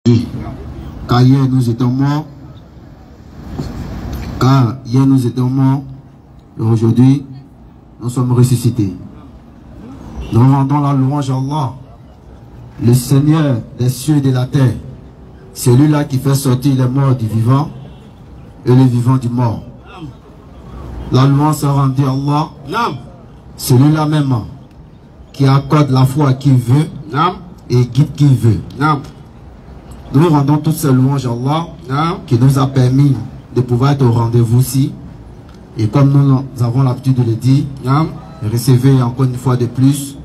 Car hier nous étions morts. Et aujourd'hui, nous sommes ressuscités. Nous rendons la louange à Allah, le Seigneur des cieux et de la terre. Celui-là qui fait sortir les morts du vivant et les vivants du mort. La louange sera rendue à Allah, celui-là même qui accorde la foi à qui veut et guide qui veut. Nous rendons toutes ces louanges à Allah qui nous a permis de pouvoir être au rendez-vous-ci. Et comme nous avons l'habitude de le dire, recevez encore une fois de plus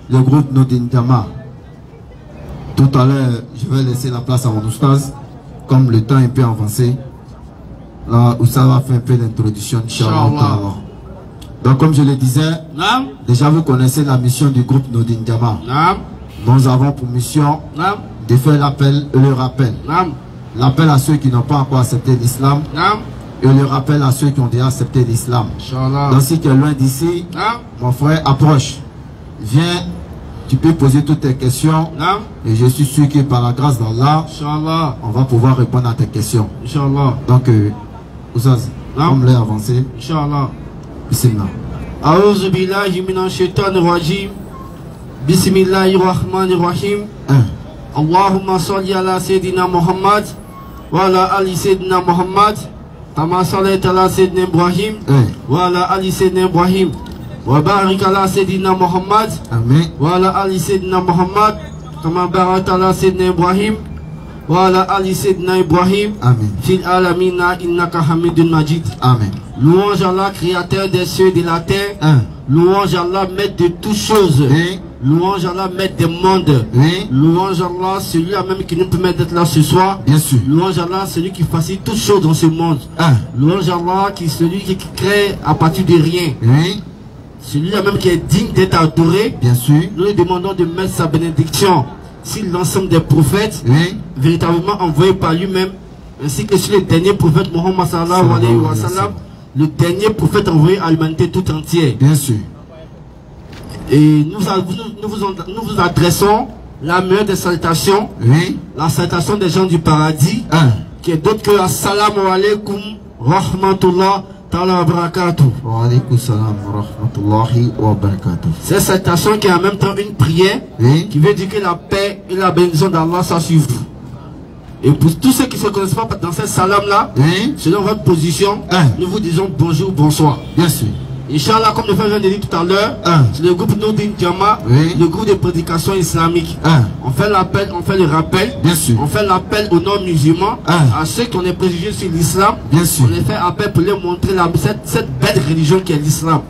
le groupe Nodin Jama. Tout à l'heure, je vais laisser la place à mon oustaz, comme le temps est un peu avancé. Là, Oussa va faire un peu d'introduction, Inch'Allah. Donc, comme je le disais, déjà vous connaissez la mission du groupe Nodin Jama. Nous avons pour mission de faire l'appel et le rappel. L'appel à ceux qui n'ont pas encore accepté l'islam et le rappel à ceux qui ont déjà accepté l'islam. Donc si tu es loin d'ici, mon frère, approche. Viens, tu peux poser toutes tes questions et je suis sûr que par la grâce d'Allah, on va pouvoir répondre à tes questions. Donc, Oustaz, comme l'heure avancée, bismillah. A'udhu billahi minash shaitanir rajim. Bismillahir rahmanir rahim. Allahumma salli ala Sayyidina Muhammad wa ala ali Sayyidina Muhammad kama sallaita ala Sayyidina Ibrahim wa ala ali Sayyidina Ibrahim wa barik ala Sayyidina Muhammad wa ala ali Sayyidina Muhammad kama barakta ala Sayyidina Ibrahim wa ala ali Sayyidina Ibrahim fil alamina innaka hamidun majid. Amen. Louange à Allah, créateur des cieux et de la terre. Louange à Allah, maître de toutes choses. Louange à Allah, maître des mondes. Louange à Allah, celui-là même qui nous permet d'être là ce soir. Bien sûr. Louange à Allah, celui qui facilite toutes choses dans ce monde. Louange à Allah, qui est celui qui crée à partir de rien. Celui-là même qui est digne d'être adoré. Bien sûr. Nous lui demandons de mettre sa bénédiction sur l'ensemble des prophètes, véritablement envoyés par lui-même, ainsi que sur le dernier prophète Mohammed sallallahu alayhi wa sallam, le dernier prophète envoyé à l'humanité tout entière. Bien sûr. Et nous vous adressons la meilleure des salutations, la salutation des gens du paradis, qui est d'autre que Assalamu alaikum rahmatullah ta'ala wa barakatuh. Wa alaikum salam wa rahmatullahi wa barakatuh. Cette salutation qui est en même temps une prière, qui veut dire que la paix et la bénédiction d'Allah soit sur vous. Et pour tous ceux qui ne se connaissent pas dans cette salam-là, selon votre position, nous vous disons bonjour, bonsoir. Bien sûr. Inch'Allah, comme le frère vient de dire tout à l'heure, c'est le groupe Nodin Jama, le groupe de prédication islamique. On fait l'appel, on fait le rappel. Bien sûr. On fait l'appel aux non-musulmans, à ceux qui ont des préjugés sur l'islam. Bien sûr. On les fait appel pour leur montrer cette belle religion qui est l'islam.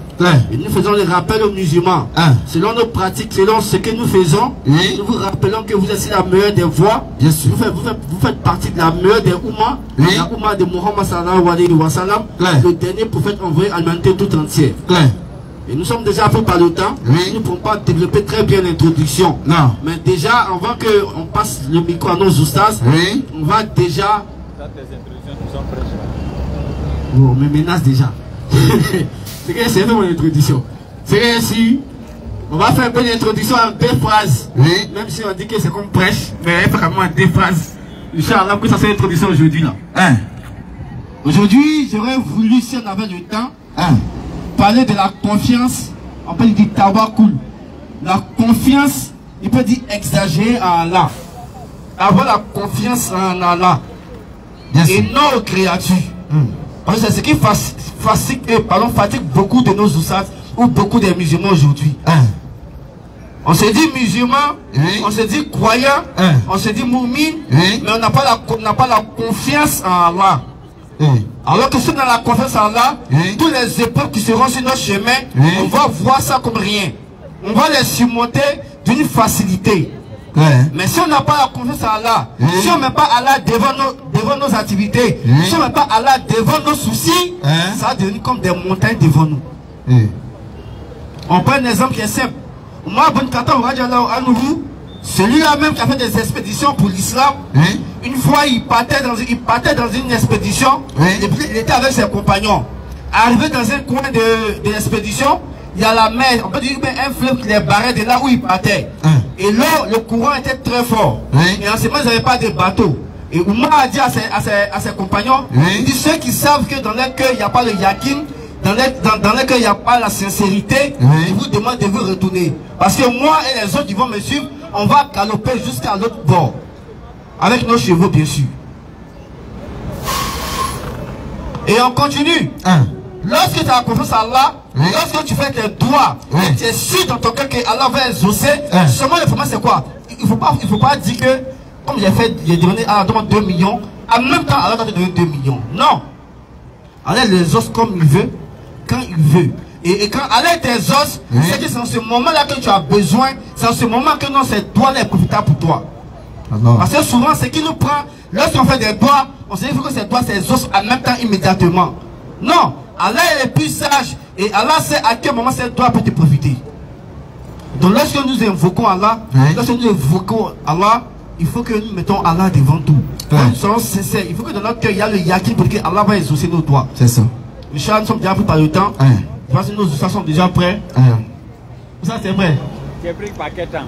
Et nous faisons le rappel aux musulmans. Selon nos pratiques, selon ce que nous faisons, nous vous rappelons que vous êtes la meilleure des voies. Bien sûr. Vous faites partie de la meilleure des Oummas, la Oumma de Muhammad sallallahu alayhi wa sallam, le dernier prophète envoyé à l'humanité tout entière. Et nous sommes déjà pris par le temps. Nous ne pouvons pas développer très bien l'introduction. Mais déjà, avant qu'on passe le micro à nos oustas, on va déjà... On me menace déjà. C'est mon introduction. C'est ainsi. On va faire un peu d'introduction en deux phrases. Même si on dit que c'est comme prêche, mais vraiment en deux phrases. Inch'Allah, que ça c'est l'introduction aujourd'hui là. Aujourd'hui, j'aurais voulu, si on avait le temps, parler de la confiance. On peut dire tawakkul. La confiance, il peut dire exagérer en Allah. Avoir la confiance en Allah. Et non aux créatures. Parce que c'est ce qui fatigue beaucoup de nos oussats ou beaucoup des musulmans aujourd'hui. On se dit musulman, on se dit croyant, on se dit moumine, mais on n'a pas la confiance en Allah. Alors que si on a la confiance en Allah, tous les épreuves qui seront sur notre chemin, on va voir ça comme rien. On va les surmonter d'une facilité. Mais si on n'a pas la confiance en Allah, si on ne met pas Allah devant nos activités, si on ne met pas Allah devant nos soucis, ça va devenir comme des montagnes devant nous. On prend un exemple qui est simple. Moi, celui-là même qui a fait des expéditions pour l'islam, une fois il partait dans une expédition, il était avec ses compagnons. Arrivé dans un coin de l'expédition, il y a la mer, on peut dire un fleuve qui les barrait de là où ils partaient. Et l'eau, le courant était très fort. Et en ce moment, ils n'avaient pas de bateau. Et Oumar a dit à ses compagnons, il dit ceux qui savent que dans leur cœur, il n'y a pas le yakin, dans leur cœur, il n'y a pas la sincérité, je vous demande de vous retourner. Parce que moi et les autres qui vont me suivre, on va galoper jusqu'à l'autre bord. Avec nos chevaux, bien sûr. Et on continue. Lorsque tu as confiance à Allah, lorsque tu fais tes doigts, et tu es sûr dans ton cœur que Allah va exaucer, seulement le problème c'est quoi? Il faut pas dire que, comme j'ai donné à Allah 2 millions, en même temps Allah va te donner 2 millions. Non. Allah les exauce comme il veut, quand il veut. Et quand Allah t'exauce, c'est que c'est en ce moment-là que tu as besoin, c'est en ce moment que non, ces doigts-là est profitable pour toi. Parce que souvent, ce qui nous prend, lorsqu'on fait des doigts, on se dit qu'il faut que ces doigts s'exaucent en même temps immédiatement. Non. Allah est plus sage et Allah sait à quel moment ces doigts peuvent te profiter. Donc lorsque nous invoquons Allah, il faut que nous mettons Allah devant tout. Nous soyons sincères. Il faut que dans notre cœur il y a le yakin pour que Allah va exaucer nos doigts. C'est ça. Inch'Allah, nous sommes déjà pris par le temps. Je pense que nos ustads sont déjà prêts. Ça c'est vrai. J'ai pris par quel temps?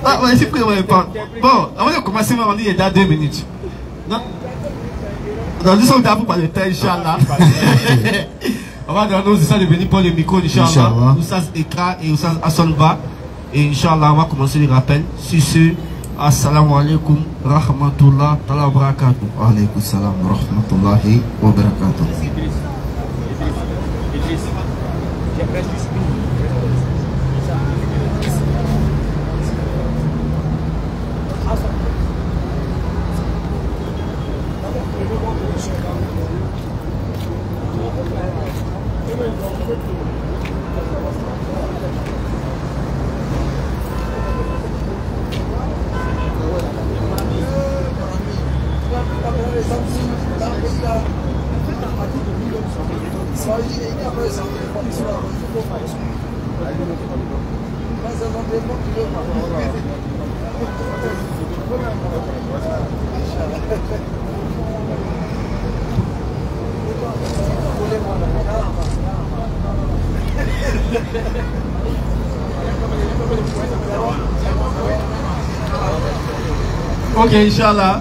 Ah ouais, c'est pris. Bon, avant de commencer, on dit il y a 2 minutes. Non. Donc nous sommes d'abord par le temps, Inch'Allah. On va demander aux ustads de venir prendre le micro, Inch'Allah. Oustaz Ekra et Oustaz Assonba. Et Inch'Allah, on va commencer le rappel. Sur ce, Assalamu alaikum, rahmatullah, wa barakatuh. Wa alaikum salam, wa rahmatullahi wa barakatuh. Ok, Inch'Allah.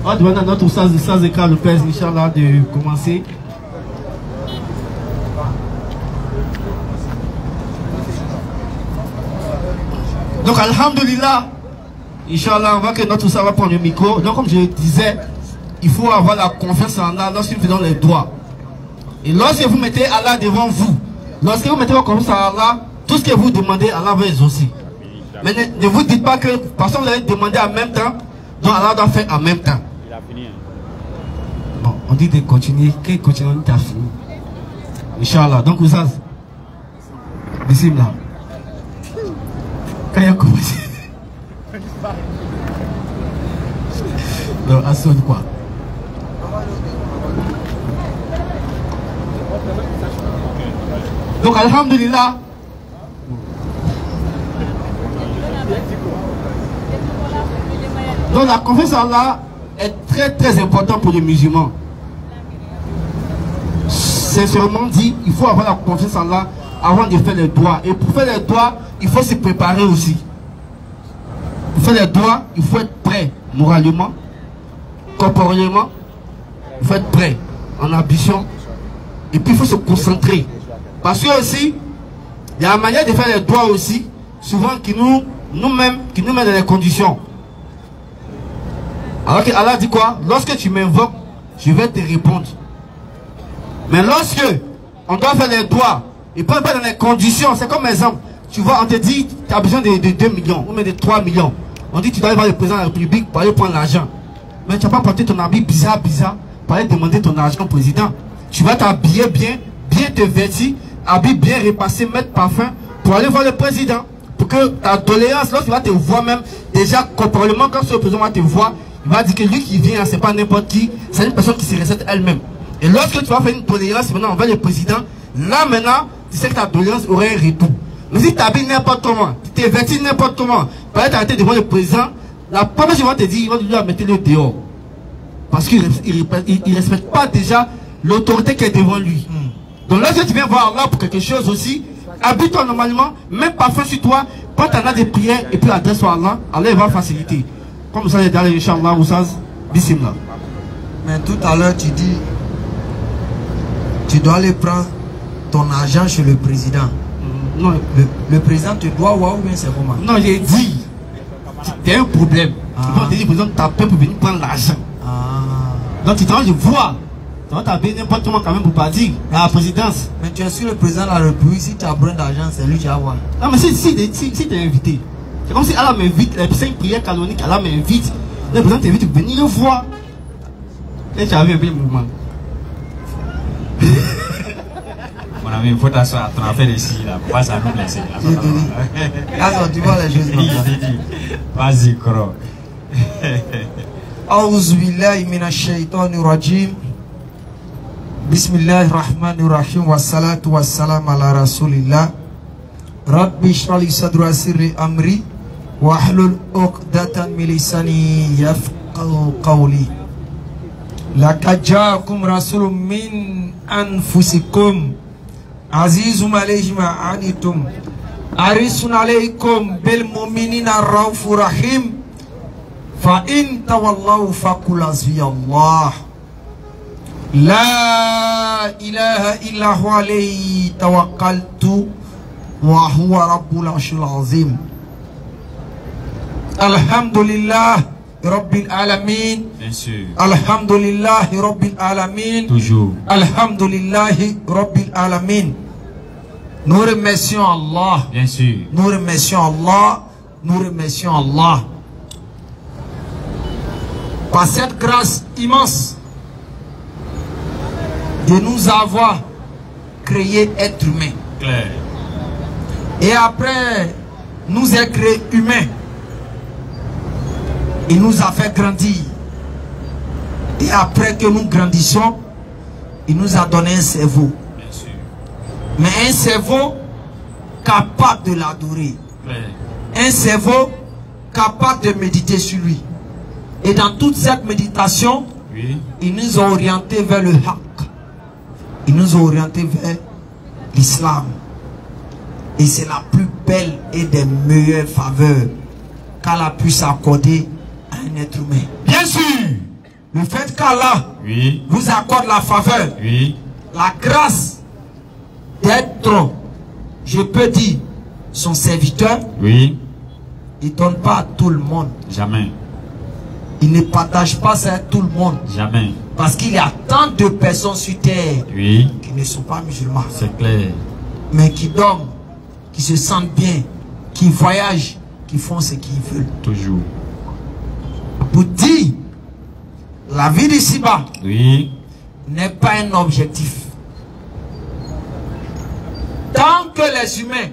On va demander à notre Oustaz Ekra Lopez, Inch'Allah, de commencer. Donc, Alhamdulillah, Inch'Allah, on voit que notre Oustaz va prendre le micro. Donc, comme je le disais, il faut avoir la confiance en Allah lorsque nous faisons les doigts. Et lorsque vous mettez Allah devant vous, lorsque vous mettez votre confiance en Allah, tout ce que vous demandez, Allah va exaucer. Mais ne vous dites pas que, parce que vous allez demander en même temps, donc Allah doit faire en même temps. Il a fini. Bon, on dit de continuer, qu'il continue, on a fini. Inch'Allah. Donc, Oustaz, bismillah. Quand il a commencé. Non, Asson quoi. Donc, Alhamdulillah. Donc, la confiance en Allah est très importante pour les musulmans. Sincèrement dit, il faut avoir la confiance en Allah avant de faire les doigts. Et pour faire les doigts, il faut se préparer aussi. Pour faire les doigts, il faut être prêt moralement, corporellement. Il faut être prêt en ambition. Et puis il faut se concentrer. Parce que aussi, il y a la manière de faire les doigts aussi, souvent qui nous met dans les conditions. Alors que Allah dit quoi? Lorsque tu m'invoques, je vais te répondre. Mais lorsque on doit faire les doigts, et pas dans les conditions, c'est comme exemple, tu vois, on te dit, tu as besoin de 2 millions, ou même de 3 millions. On dit, tu dois aller voir le président de la République pour aller prendre l'argent. Mais tu n'as pas porté ton habit bizarre, pour aller demander ton argent au président. Tu vas t'habiller bien te vêtir, habiller bien repassé, mettre parfum, pour aller voir le président. Pour que ta tolérance, lorsqu'il va te voir même, déjà corporellement, quand ce président va te voir, il va dire que lui qui vient, c'est pas n'importe qui, c'est une personne qui se recette elle-même. Et lorsque tu vas faire une tolérance, maintenant envers le président, là maintenant, tu sais que ta tolérance aurait un retour. Mais si tu t'habilles n'importe comment, tu t'es vêtu n'importe comment, tu vas t'arrêter devant le président, la première chose qu'il va te dire, il va lui mettre le dehors. Parce qu'il ne respecte pas déjà l'autorité qui est devant lui. Donc là, si tu viens voir Allah pour quelque chose aussi, habite-toi normalement, mets parfum sur toi, quand tu en as des prières et puis adresse-toi à Allah, Allah va faciliter. Comme ça, il est allé, Inch'Allah, Oussaz, bismillah. Mais tout à l'heure, tu dis, tu dois aller prendre ton argent chez le président. Non, le président te doit ou bien c'est comment? Non, j'ai dit, il y a un problème. Tu peux te dire, président, t'appelles pour venir prendre l'argent. Donc tu t'en je vois. Tu vas t'appeler n'importe comment quand même pour pas dire à la présidence. Mais tu es sur le président de la République, si tu as besoin d'argent, c'est lui qui va voir. Non, mais si tu es invité, c'est comme si Allah m'invite, les 5 prières canoniques, Allah m'invite, le président t'invite pour venir le voir. Et tu as vu un peu le mouvement. Mon ami, il faut t'asseoir, ton affaire ici, là, pas ça nous laisser. Attends, tu vois les choses comme ça. Vas-y, Koro. أعوذ بالله من الشيطان الرجيم بسم الله الرحمن الرحيم والصلاة والسلام على رسول الله رب اشرح لي صدري ويسر لي أمري واحلل عقدة من لساني يفقهوا قولي لقد جاءكم رسول من أنفسكم عزيز عليه ما عنتم حريص عليكم بالمؤمنين الرؤوف رحيم فإن تولوا فقل حسبي الله لا إله إلا هو عليه توكلت وهو رب العرش العظيم الحمد لله رب العالمين الحمد لله رب العالمين الحمد لله رب العالمين. Nous remercions Allah. Bien sûr. Nous remercions Allah. Nous remercions Allah. Par cette grâce immense de nous avoir créé être humain. Claire. Et après nous a créé humains, il nous a fait grandir. Et après que nous grandissons, il nous a donné un cerveau. Bien sûr. Mais un cerveau capable de l'adorer. Un cerveau capable de méditer sur lui. Et dans toute cette méditation, oui, ils nous ont orientés vers le haqq. Ils nous ont orientés vers l'islam. Et c'est la plus belle et des meilleures faveurs qu'Allah puisse accorder à un être humain. bien sûr. Le fait qu'Allah Oui, vous accorde la faveur, oui, la grâce d'être, je peux dire, son serviteur, oui, il ne donne pas à tout le monde. jamais, Il ne partage pas ça à tout le monde. jamais. Parce qu'il y a tant de personnes sur terre Oui, qui ne sont pas musulmans, c'est clair. mais qui dorment, qui se sentent bien, qui voyagent, qui font ce qu'ils veulent. Toujours. Pour dire, la vie d'ici-bas Oui, n'est pas un objectif. Tant que les humains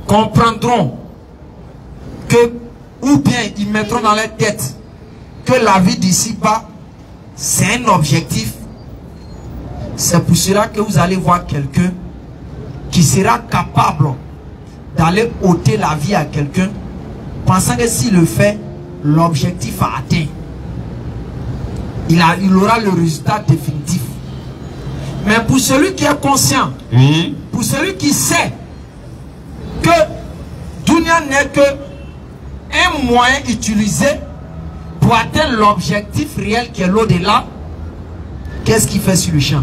comprendront que, ou bien ils mettront dans leur tête que la vie d'ici-bas c'est un objectif, c'est pour cela que vous allez voir quelqu'un qui sera capable d'aller ôter la vie à quelqu'un, pensant que s'il le fait, l'objectif a atteint. Il aura le résultat définitif. Mais pour celui qui est conscient, oui, pour celui qui sait que Dunya n'est que un moyen utilisé pour atteindre l'objectif réel qui est l'au-delà, qu'est-ce qu'il fait sur le champ?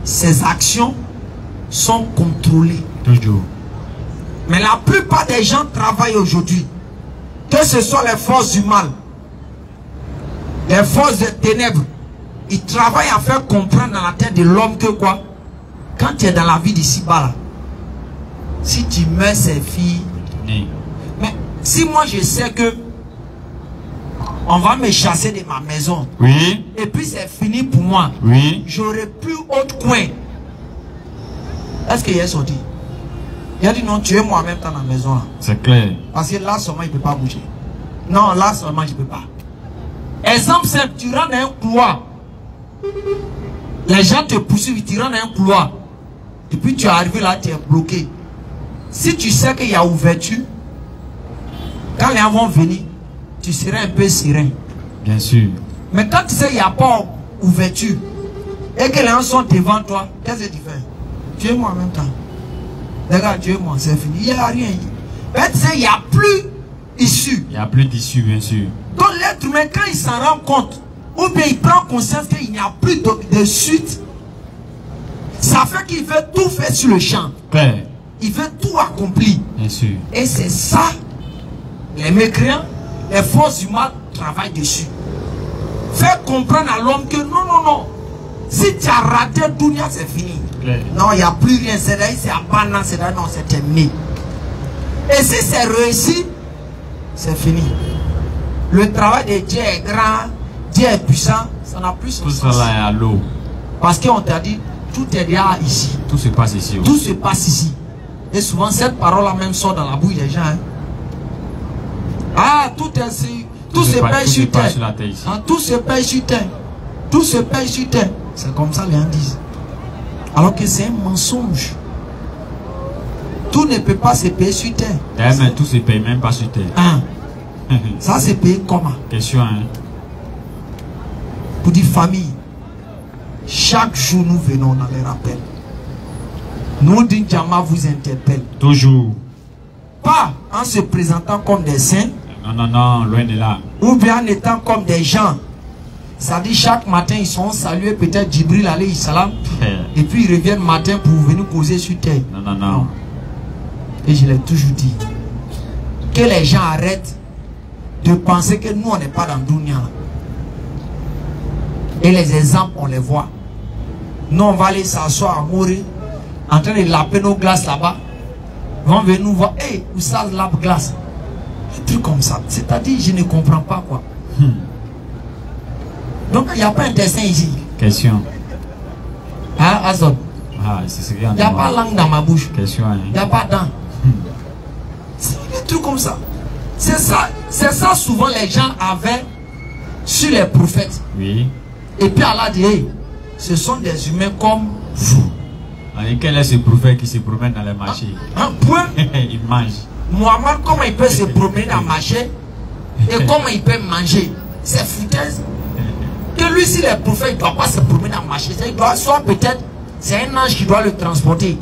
Ses actions sont contrôlées. toujours. Mais la plupart des gens travaillent aujourd'hui, que ce soit les forces du mal, les forces des ténèbres, ils travaillent à faire comprendre dans la tête de l'homme que quoi? Quand tu es dans la vie d'ici-bas, si tu meurs, c'est fini. Oui. Mais si moi je sais que on va me chasser de ma maison, Oui, et puis c'est fini pour moi, oui, j'aurai plus autre coin. Est-ce qu'il est sorti? Il a dit non, tu es moi-même dans la maison là. c'est clair. Parce que là seulement il ne peut pas bouger. Non, là seulement je ne peux pas. Exemple simple, tu rentres dans un couloir. Les gens te poursuivent, tu rentres dans un couloir. Et puis tu es arrivé là, tu es bloqué. Si tu sais qu'il y a ouverture, quand les gens vont venir, tu seras un peu serein. Bien sûr. Mais quand tu sais qu'il n'y a pas ouverture, et que les gens sont devant toi, qu'est-ce que tu fais? Tu es moi en même temps. Regarde, tu es moi, c'est fini. Il n'y a rien. Il n'y a plus issue. Il n'y a plus d'issue, bien sûr. Donc l'être humain, quand il s'en rend compte, ou bien il prend conscience qu'il n'y a plus de suite, ça fait qu'il fait tout faire sur le champ. Claire. Il fait tout accomplir. Bien sûr. Et c'est ça, les mécréants, les forces du mal travaillent dessus. Faire comprendre à l'homme que non, non, non. Si tu as raté Dunia, c'est fini. Claire. Non, il n'y a plus rien. C'est là, c'est abandon, c'est là, non, c'est terminé. Et si c'est réussi, c'est fini. Le travail de Dieu est grand, Dieu est puissant, ça n'a plus son Tout sens. ça là est à l'eau. Parce qu'on t'a dit, tout est là ici. Tout se passe ici. Tout se passe ici. Et souvent, cette parole-là même sort dans la bouille des gens. Hein. Ah, tout est ici. Tout se paye sur terre. Ah, tout se paye sur terre. Tout se paye sur terre. C'est comme ça les gens disent. Alors que c'est un mensonge. Tout ne peut pas se payer sur terre. Mais tout se paye même pas sur terre. Ah. Ça se paye comment? Question, hein? Pour dire famille, chaque jour nous venons dans les rappels. Nous d'Injama vous interpelle. Toujours. Pas en se présentant comme des saints. Non, non, non, loin de là. Ou bien en étant comme des gens. Ça dit chaque matin ils sont salués peut-être Djibril alayhi salam. Et puis ils reviennent matin pour venir causer sur terre. Non, non, non. Et je l'ai toujours dit. Que les gens arrêtent de penser que nous on n'est pas dans Dunia. Et les exemples on les voit. Nous on va aller s'asseoir à mourir en train de laper nos glaces là-bas. Ils vont venir nous voir. Hey, où ça lape glace? Un truc comme ça. C'est-à-dire je ne comprends pas quoi. Donc il n'y a pas un dessin ici. Question. Hein, Azod? Ah, c'est ce qu'il y a. Il n'y a pas langue dans ma bouche. Question, hein? Il n'y a pas dents. C'est des trucs comme ça. C'est ça souvent les gens avaient sur les prophètes. Oui. Et puis Allah dit, hey, ce sont des humains comme vous. Et quel est ce prophète qui se promène dans les marchés? Un point. Il mange. Mohamed, comment il peut se promener dans le marché et comment il peut manger? C'est foutaise. Que lui, si les prophètes, il ne doit pas se promener dans le marché. Il doit, soit peut-être, c'est un ange qui doit le transporter.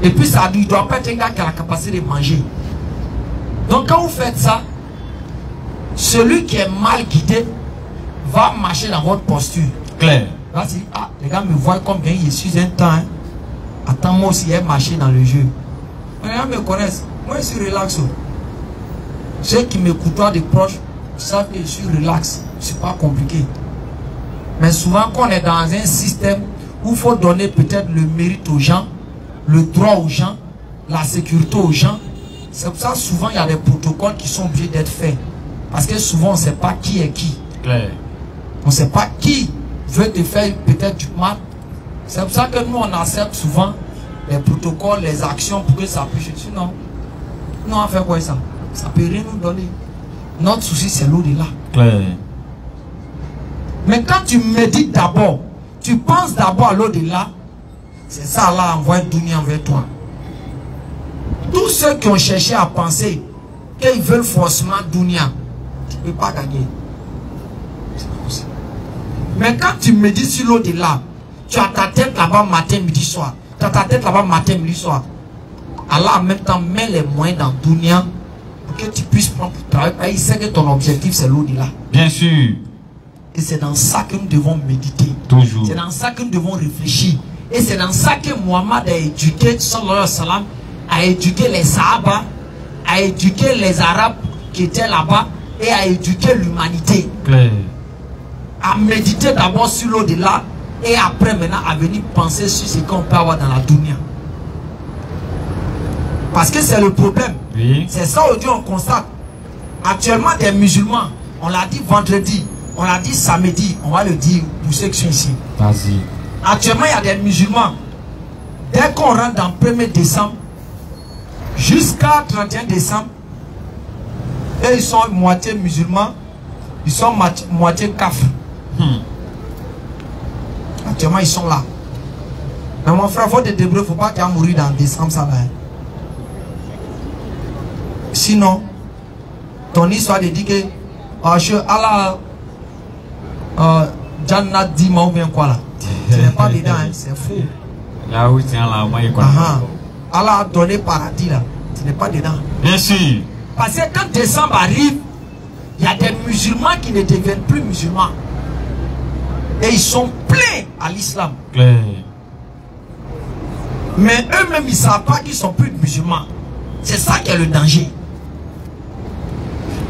Et puis ça il ne doit pas être un gars qui a la capacité de manger. Donc quand vous faites ça, celui qui est mal guidé va marcher dans votre posture. Claire. Là, si, ah, les gars me voient comme bien, je suis un temps. Hein. Attends, moi aussi, j'ai marché dans le jeu. Les gens me connaissent. Moi, je suis relax. Ceux qui me côtoient de proches savent que je suis relax. C'est pas compliqué. Mais souvent, quand on est dans un système où il faut donner peut-être le mérite aux gens, le droit aux gens, la sécurité aux gens, c'est pour ça souvent il y a des protocoles qui sont obligés d'être faits. Parce que souvent on ne sait pas qui est qui. Claire. On ne sait pas qui veut te faire peut-être du mal. C'est pour ça que nous on accepte souvent les protocoles, les actions pour que ça puisse. Sinon, nous on fait quoi ça? Ça ne peut rien nous donner. Notre souci c'est l'au-delà. Claire. Mais quand tu médites d'abord, tu penses d'abord à l'au-delà, c'est ça là envoie Dunia envers toi. Tous ceux qui ont cherché à penser qu'ils veulent forcément Dunia, tu ne peux pas gagner. Mais quand tu médites sur l'au-delà, tu as ta tête là-bas matin, midi, soir. Tu as ta tête là-bas matin, midi, soir. Allah en même temps met les moyens dans Dunia pour que tu puisses prendre pour travailler. Il sait que ton objectif c'est l'au-delà. Bien sûr. Et c'est dans ça que nous devons méditer. Toujours. C'est dans ça que nous devons réfléchir. Et c'est dans ça que Muhammad a éduqué, sallallahu alayhi wa sallam, a éduqué les Sahaba, a éduqué les Arabes qui étaient là-bas et a éduqué l'humanité. Claire. À méditer d'abord sur l'au-delà et après maintenant à venir penser sur ce qu'on peut avoir dans la dunya. Parce que c'est le problème. Oui. C'est ça aujourd'hui on constate. Actuellement des musulmans, on l'a dit vendredi, on l'a dit samedi, on va le dire pour ceux qui sont ici. Vas-y. Actuellement, il y a des musulmans. Dès qu'on rentre dans le 1er décembre, jusqu'à 31 décembre, et ils sont moitié musulmans, ils sont moitié kafir. Actuellement, ils sont là. Mais mon frère, il faut te débrouiller, il ne faut pas qu'il y ait mourir dans décembre, ça va. Sinon, ton histoire de dire que Allah, Jannat dit, ou bien quoi là? Tu n'es pas dedans, hein, c'est faux. Là où tient la main, Allah a donné paradis là. Tu n'es pas dedans. Bien sûr. Parce que quand décembre arrive, il y a des musulmans qui ne deviennent plus musulmans. Et ils sont pleins à l'islam. Mais eux-mêmes, ils ne savent pas qu'ils sont plus musulmans. C'est ça qui est le danger.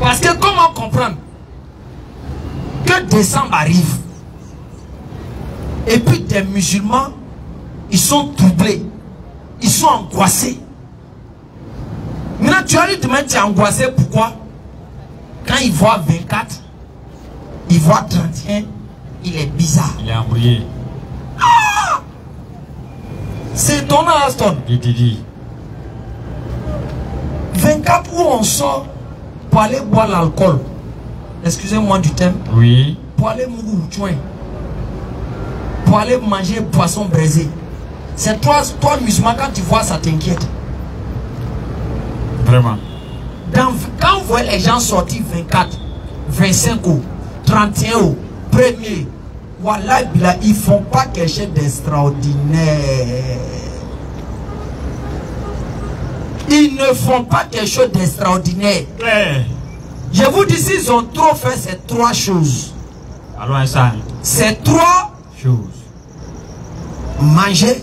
Parce que comment comprendre que décembre arrive et puis des musulmans, ils sont troublés, ils sont angoissés. Maintenant, tu as lui demander, tu es angoissé, pourquoi? Quand il voit 24, il voit 31, il est bizarre. Il est embrouillé. Ah! C'est étonnant, Aston. Il te dit. 24 où on sort pour aller boire l'alcool. Excusez-moi du thème. Oui. Pour aller mourir, pour aller manger poisson braisé. C'est toi musulman, quand tu vois ça t'inquiète. Vraiment. Quand vous voyez les gens sortir 24, 25 euros, 31 euros, 1er, voilà, ils ne font pas quelque chose d'extraordinaire. Ils ne font pas quelque chose d'extraordinaire. Je vous dis, s'ils ont trop fait ces 3 choses. Alors, ça. Ces 3 choses. Manger,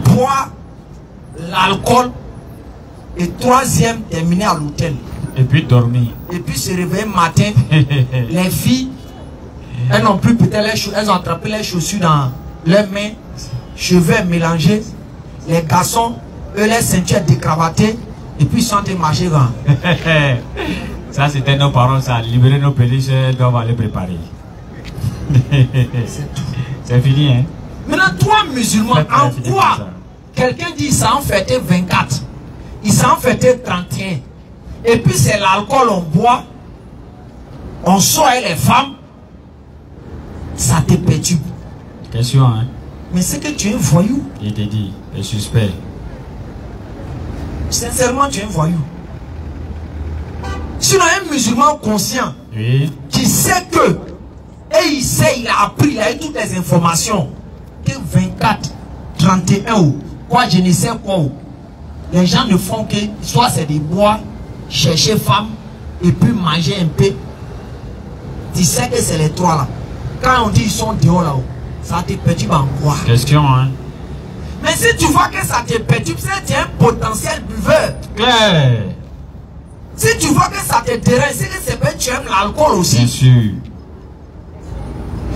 boire, l'alcool. Et 3e, terminer à l'hôtel. Et puis dormir. Et puis se réveiller matin. Les filles, elles n'ont plus peut-être elles ont attrapé les chaussures dans leurs mains, cheveux mélangés. Les garçons, eux, les ceintures décravatées. Et puis ils sont en train de marcher grand. Ça, c'était nos parents, ça. Libérer nos péniches, doivent aller préparer. C'est tout. C'est fini, hein? Maintenant, toi, musulmans, en quoi quelqu'un dit ça en fêté 24, il s'en fêté 31, et puis c'est l'alcool, on boit, on sort avec les femmes, ça te perturbe. Question, hein? Mais c'est que tu es un voyou. Il te dit, le suspect. Sincèrement, tu es un voyou. Sinon, un musulman conscient, oui, qui sait que, et il sait, il a appris, il a eu toutes les informations, que 24, 31 ou quoi, je ne sais quoi, les gens ne font que, soit c'est des bois, chercher femme, et puis manger un peu. Tu sais que c'est les 3 là. Quand on dit ils sont dehors là-haut, ça te perturbe en quoi? Question, hein? Mais si tu vois que ça te perturbe, c'est tu es un potentiel buveur. Claire. Si tu vois que ça te dérange, c'est que c'est que tu aimes l'alcool aussi. Bien sûr.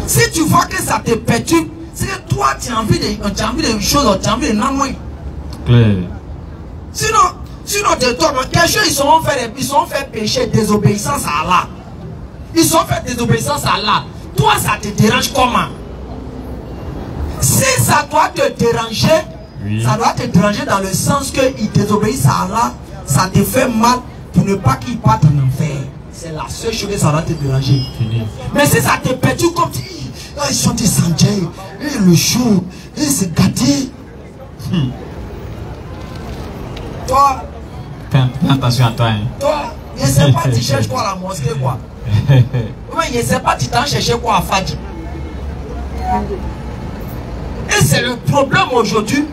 Si tu vois que ça te perturbe, c'est que toi tu as envie de choses, tu as envie de nanouer. Claire. Sinon de toi, quelque chose, ils sont fait pécher, désobéissance à Allah. Ils sont fait désobéissance à Allah. Toi, ça te dérange comment? Si ça doit te déranger, oui, ça doit te déranger dans le sens qu'ils désobéissent à Allah, ça te fait mal pour ne pas qu'ils partent en enfer. C'est la seule chose que ça doit te déranger. Fini. Mais si ça te perturbe comme tu dis, ils sont descendus, le chaud, c'est gâté. Toi, fais attention à toi. Hein. Toi, je ne sais pas, tu cherches quoi à la mosquée, quoi. Oui, je ne sais pas, tu t'en cherches quoi à Fadji. Et c'est le problème aujourd'hui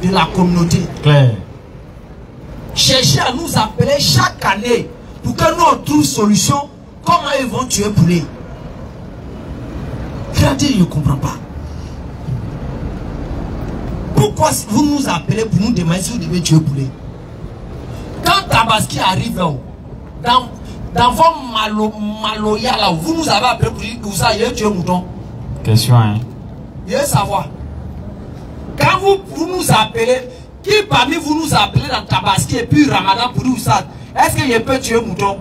de la communauté. Claire. Chercher à nous appeler chaque année pour que nous on trouve solution. Comment ils vont tuer poulet? Je ne comprends pas. Pourquoi vous nous appelez pour nous demander si vous devez tuer poulet? Quand Tabaski arrive dans vos maloya là, vous nous avez appelé pour dire que vous avez tué mouton. Question, hein? Je veux savoir. Quand vous nous appelez, qui parmi vous nous appelez dans Tabaski et puis Ramadan pour dire ça? Est-ce qu'il peut tuer mouton?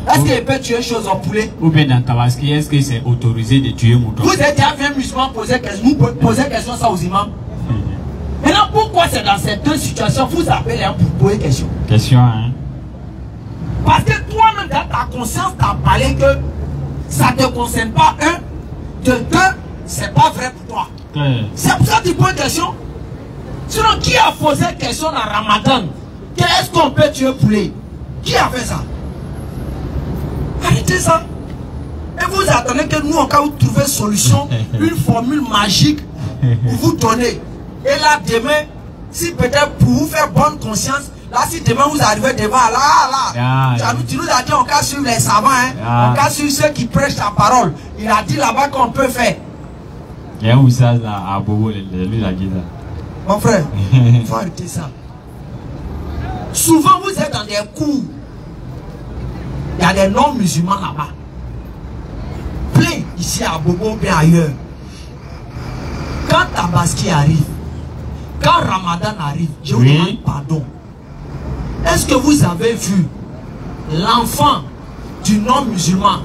Est-ce qu'il peut tuer chose en poulet? Ou bien dans Tabaski, est-ce que c'est autorisé de tuer mouton? Vous êtes déjà vu un musulman poser question ça aux imams. Maintenant, pourquoi c'est dans ces deux situations vous appelez pour poser question? Question, hein? Parce que toi-même, dans ta conscience, tu as parlé que ça ne te concerne pas, de deux, c'est pas vrai pour toi. C'est pour ça que tu poses question. Sinon, qui a posé question dans Ramadan? Qu'est-ce qu'on peut tuer poulet? Qui a fait ça? Arrêtez ça. Et vous attendez que nous, en cas où trouver solution, une formule magique pour vous donner. Et là, demain, si peut-être pour vous faire bonne conscience, là, si demain vous arrivez devant, tu nous as dit, on casse sur les savants, hein, on casse sur ceux qui prêchent la parole. Il a dit là-bas qu'on peut faire. Il y a un oussage là, à Bobo, lui, la guide. Mon frère, il faut arrêter ça. Souvent, vous êtes dans des cours. Il y a des non-musulmans là-bas. Plein ici à Bobo, bien ailleurs. Quand Tabaski arrive, quand Ramadan arrive, je vous demande pardon. Est-ce que vous avez vu l'enfant du non-musulman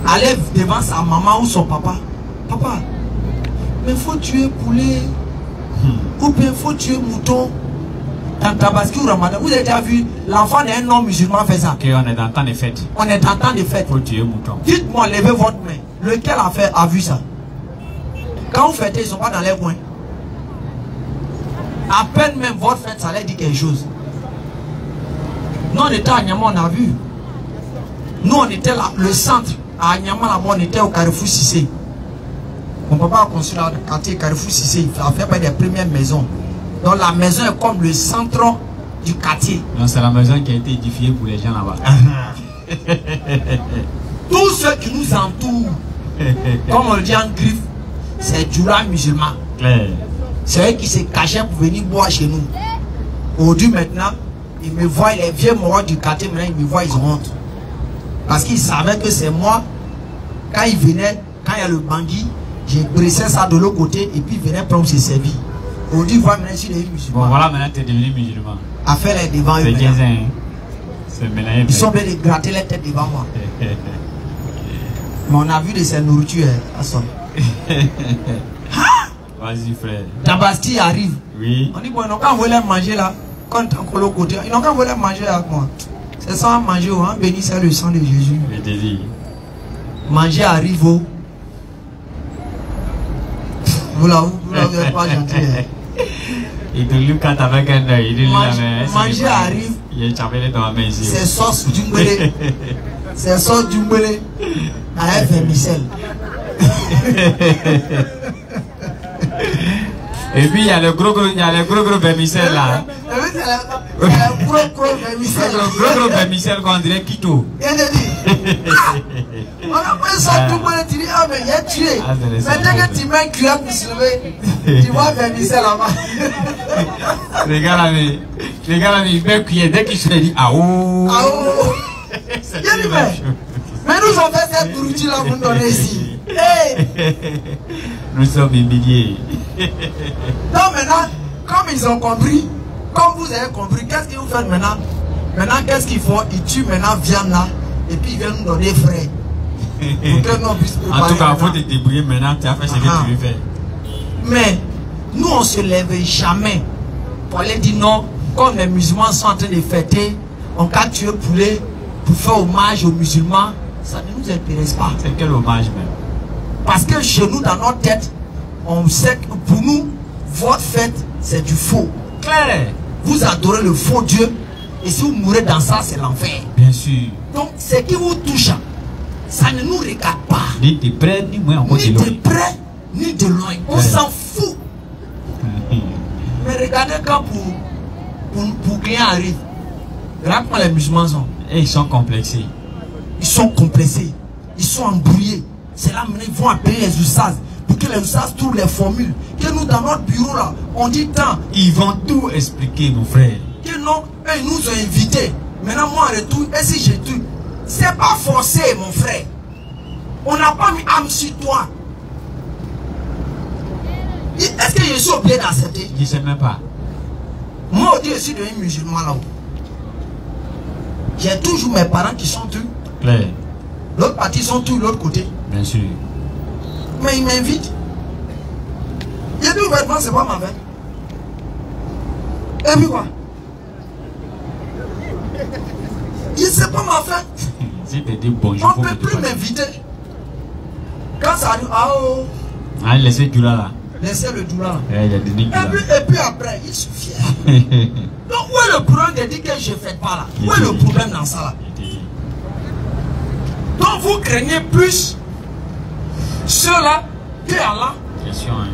aller devant sa maman ou son papa? Papa, mais faut tuer poulet ou bien faut tuer mouton dans Tabaski ou Ramadan. Vous avez déjà vu l'enfant d'un non-musulman faire ça? Ok, on est dans le temps des fêtes. On est dans le temps des fêtes. Faut tuer mouton. Dites-moi, levez votre main. Lequel a vu ça? Quand vous fêtez, ils ne sont pas dans les coins. À peine même votre fête, ça leur dit quelque chose. Nous, on était à Nyama, on a vu. Nous, on était là, le centre. À Nyama, là-bas, on était au Carrefour Cissé. Mon papa a construit le quartier Carrefour Cissé. Il a fait des premières maisons. Donc la maison est comme le centre du quartier. Donc c'est la maison qui a été édifiée pour les gens là-bas. Tous ceux qui nous entourent, comme on le dit en griffe, c'est Djoula musulman. C'est eux qui se cachaient pour venir boire chez nous. Aujourd'hui maintenant, ils me voient, les vieux morts du quartier, maintenant ils me voient, ils ont honte. Parce qu'ils savaient que c'est moi, quand ils venaient, quand il y a le bangui, j'ai pressé ça de l'autre côté et puis ils venaient prendre ses services. Aujourd'hui, voilà maintenant, je suis devenu musulman. Bon, voilà, maintenant tu es devenu musulman. À faire les devant eux. C'est mélange. Ils sont obligés de gratter les têtes devant moi. Mais on a vu de ces nourritures à son. Vas-y, frère. Tabaski arrive. Oui. On dit, bon, ils n'ont qu'à voler manger là. Quand on est l'autre côté, ils n'ont qu'à voler manger avec moi. C'est ça, manger, hein. Béni, c'est le sang de Jésus. Je te dis. Manger arrive au. Vous l'avez pas gentil. Il te loue quand avec un œil. Il dit manger arrive. Il est chapelé dans la main ici. C'est sauce djungbele. C'est sauce djungbele. Avec vermicelle. Et puis il y a le gros vermicelle là. Le gros vermicelle. Le gros vermicelle qu'on dirait Quito. On a pris ça tout le monde, tu dis, ah mais il a tué. Maintenant que tu mets un cuillère pour se lever, tu vois vermicelle là-bas. Les gars là, ils mettent cuillère, dès qu'ils se dit, ah oh. Ah oh. Mais nous on fait cette nourriture là pour nous donner ici. Hey. Nous sommes humiliés. Donc maintenant, comme ils ont compris, comme vous avez compris, qu'est-ce que vous faites maintenant? Maintenant, qu'est-ce qu'ils font? Ils tuent maintenant viande là, et puis ils viennent nous donner frais. Pour que nous puissions préparer. En tout cas, il faut te débrouiller maintenant, tu as fait ce que tu veux faire. Mais, nous on ne se lève jamais pour aller dire non, comme les musulmans sont en train de fêter, on va tuer poulet pour faire hommage aux musulmans, ça ne nous intéresse pas. C'est quel hommage même? Parce que chez nous, dans notre tête, on sait que pour nous, votre fête, c'est du faux. Claire. Vous adorez le faux Dieu, et si vous mourrez dans ça, c'est l'enfer. Bien sûr. Donc, ce qui vous touche, ça ne nous regarde pas. Ni de près, ni moins encore de loin. Ni de près, ni de loin. On s'en fout. Mais regardez quand pour client arrive, regardez comment les musulmans sont. Et ils sont complexés. Ils sont complexés. Ils sont embrouillés. C'est là maintenant ils vont appeler les USAS pour que les USAS trouvent les formules. Que nous dans notre bureau là, on dit tant. Ils vont tout expliquer, mon frère. Que non, eux ils nous ont invités. Maintenant moi en retour, et si j'ai tout, c'est pas forcé mon frère. On n'a pas mis âme sur toi. Est-ce que je suis obligé d'accepter? Je ne sais même pas. Moi aussi je suis devenu musulman là-haut. J'ai toujours mes parents qui sont tous. Claire. L'autre partie sont tous de l'autre côté. Bien sûr. Mais ils m'invitent. J'ai dit ouvertement, c'est pas ma fête. Et puis quoi? C'est pas ma fête. Si tu dis bonjour, on ne peut plus m'inviter. Quand ça arrive, ah oh. Ah, laissez du là. Laissez le doula. Et puis après, il se fière. Donc où est le problème de dire que je ne fais pas là? Où est le problème dans ça là? Donc vous craignez plus cela que Allah. Question, hein.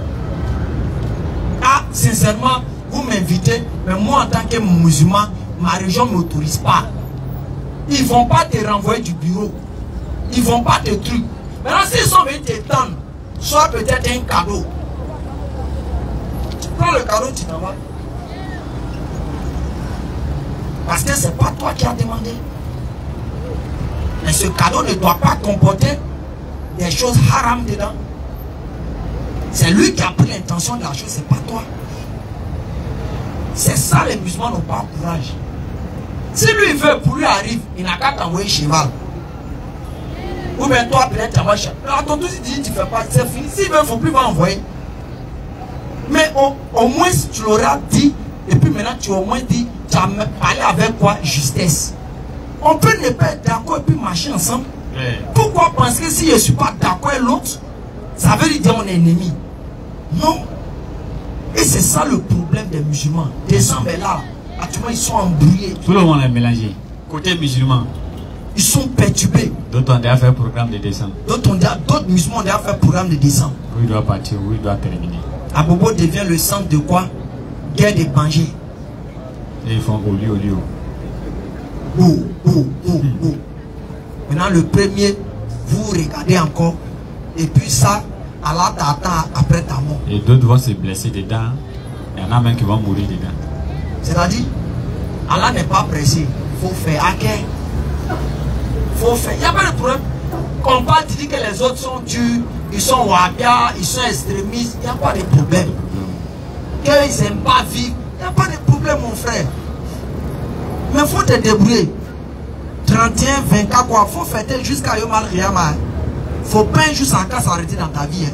Ah, sincèrement, vous m'invitez, mais moi en tant que musulman, ma région ne m'autorise pas. Ils ne vont pas te renvoyer du bureau. Ils ne vont pas te trucs. Maintenant, s'ils sont venus te tendre, soit peut-être un cadeau. Tu prends le cadeau, tu t'en vas. Parce que ce n'est pas toi qui as demandé. Mais ce cadeau ne doit pas comporter des choses haram dedans. C'est lui qui a pris l'intention de la chose, c'est pas toi. C'est ça, les musulmans n'ont pas courage. Si lui il veut, pour lui arrive, il n'a qu'à t'envoyer cheval. Ou bien toi, peut-être t'envoyer cheval. Alors, ton tout dit, tu fais pas, c'est fini. S'il veut, il ne faut plus envoyer. Mais au moins, tu l'auras dit, et puis maintenant, tu as au moins dit, tu as parlé avec quoi? Justesse. On peut ne pas être d'accord et puis marcher ensemble. Ouais. Pourquoi penser que si je ne suis pas d'accord avec l'autre, ça veut dire qu'on est ennemi? Non. Et c'est ça le problème des musulmans. Des gens, mais là, actuellement, ils sont embrouillés. Tout le monde est mélangé. Côté musulman, ils sont perturbés. D'autres ont déjà fait programme de décembre. D'autres musulmans ont déjà fait programme de décembre. Où il doit partir, où il doit terminer. Abobo devient le centre de quoi? Guerre des Bangers. Et ils font olio. Maintenant, le premier, vous regardez encore. Et puis ça, Allah t'attend après ta mort. Et d'autres vont se blesser dedans. Il y en a même qui vont mourir dedans. C'est-à-dire, Allah n'est pas pressé. Il faut faire. Faut faire. Il n'y a pas de problème. Quand on parle, tu dis que les autres sont durs, ils sont wahhabia, ils sont extrémistes. Il n'y a pas de problème. Qu'ils n'aiment pas vivre. Il n'y a pas de problème, mon frère. Mais il faut te débrouiller. 31, 24, quoi. Il faut fêter jusqu'à Yom Al-Qiyamah. Il ne faut pas juste en cas s'arrêter dans ta vie.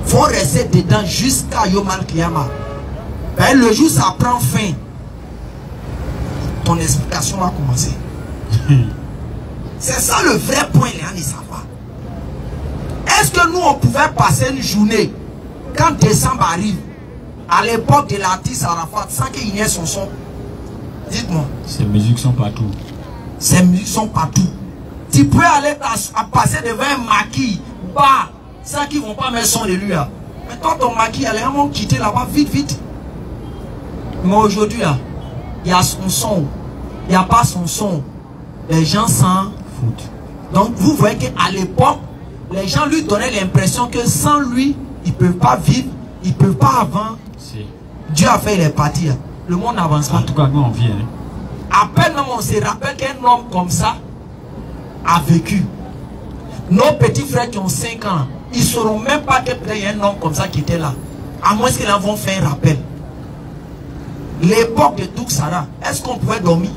Il faut rester dedans jusqu'à Yom Al-Qiyamah. Ben, le jour ça prend fin, ton explication va commencer. C'est ça le vrai point, les gens ne savent pas. Est-ce que nous, on pouvait passer une journée, quand décembre arrive, à l'époque de l'artiste Arafat, sans qu'il y ait son son? Dites-moi. Ces musiques sont partout. Ces musiques sont partout. Tu peux aller passer devant un maquis, bas, sans qu'ils ne vont pas mettre son de lui. Là. Mais toi, ton maquis, allez vraiment quitter là-bas vite. Mais aujourd'hui, il y a son son. Il n'y a pas son son. Les gens s'en foutent. Donc, vous voyez qu'à l'époque, les gens lui donnaient l'impression que sans lui, ils ne peuvent pas vivre, ils ne peuvent pas avancer. Si. Dieu a fait les parties. Le monde n'avance pas. En tout cas, nous, on vient. À peine on se rappelle qu'un homme comme ça a vécu. Nos petits frères qui ont 5 ans, ils ne sauront même pas qu'il y a un homme comme ça qui était là. À moins qu'ils en vont faire un rappel. L'époque de Tuksara, est-ce qu'on pouvait dormir?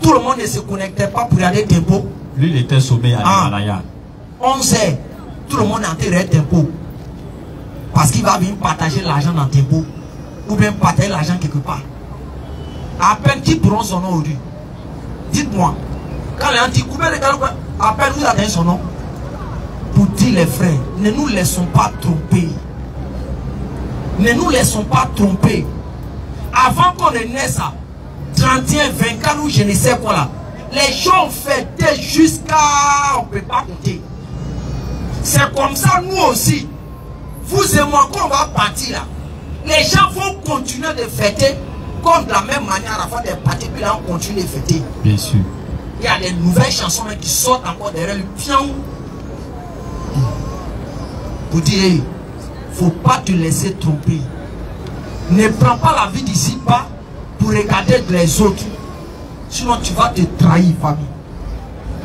Tout le monde ne se connectait pas pour regarder Tempo. Lui, il était sommé à l'Himalaya. 11 heures, tout le monde est enterré Tempo. Parce qu'il va venir partager l'argent dans Tempo. Ou bien partager l'argent quelque part. À peine qui pourront son nom aujourd'hui. Dites-moi, quand les anti-coupés regardent, à peine vous attendez son nom. Pour dire les frères, ne nous laissons pas tromper. Ne nous laissons pas tromper. Avant qu'on ne naisse à 31, 24 ou je ne sais quoi là, les gens fêtaient jusqu'à... on ne peut pas compter. C'est comme ça nous aussi. Vous et moi, quand on va partir là, les gens vont continuer de fêter comme de la même manière à la fin des parties, puis là on continue de fêter. Bien sûr. Il y a des nouvelles chansons qui sortent encore derrière le pion. Pour dire, il ne faut pas te laisser tromper. Ne prends pas la vie d'ici bas pour regarder les autres. Sinon tu vas te trahir, famille.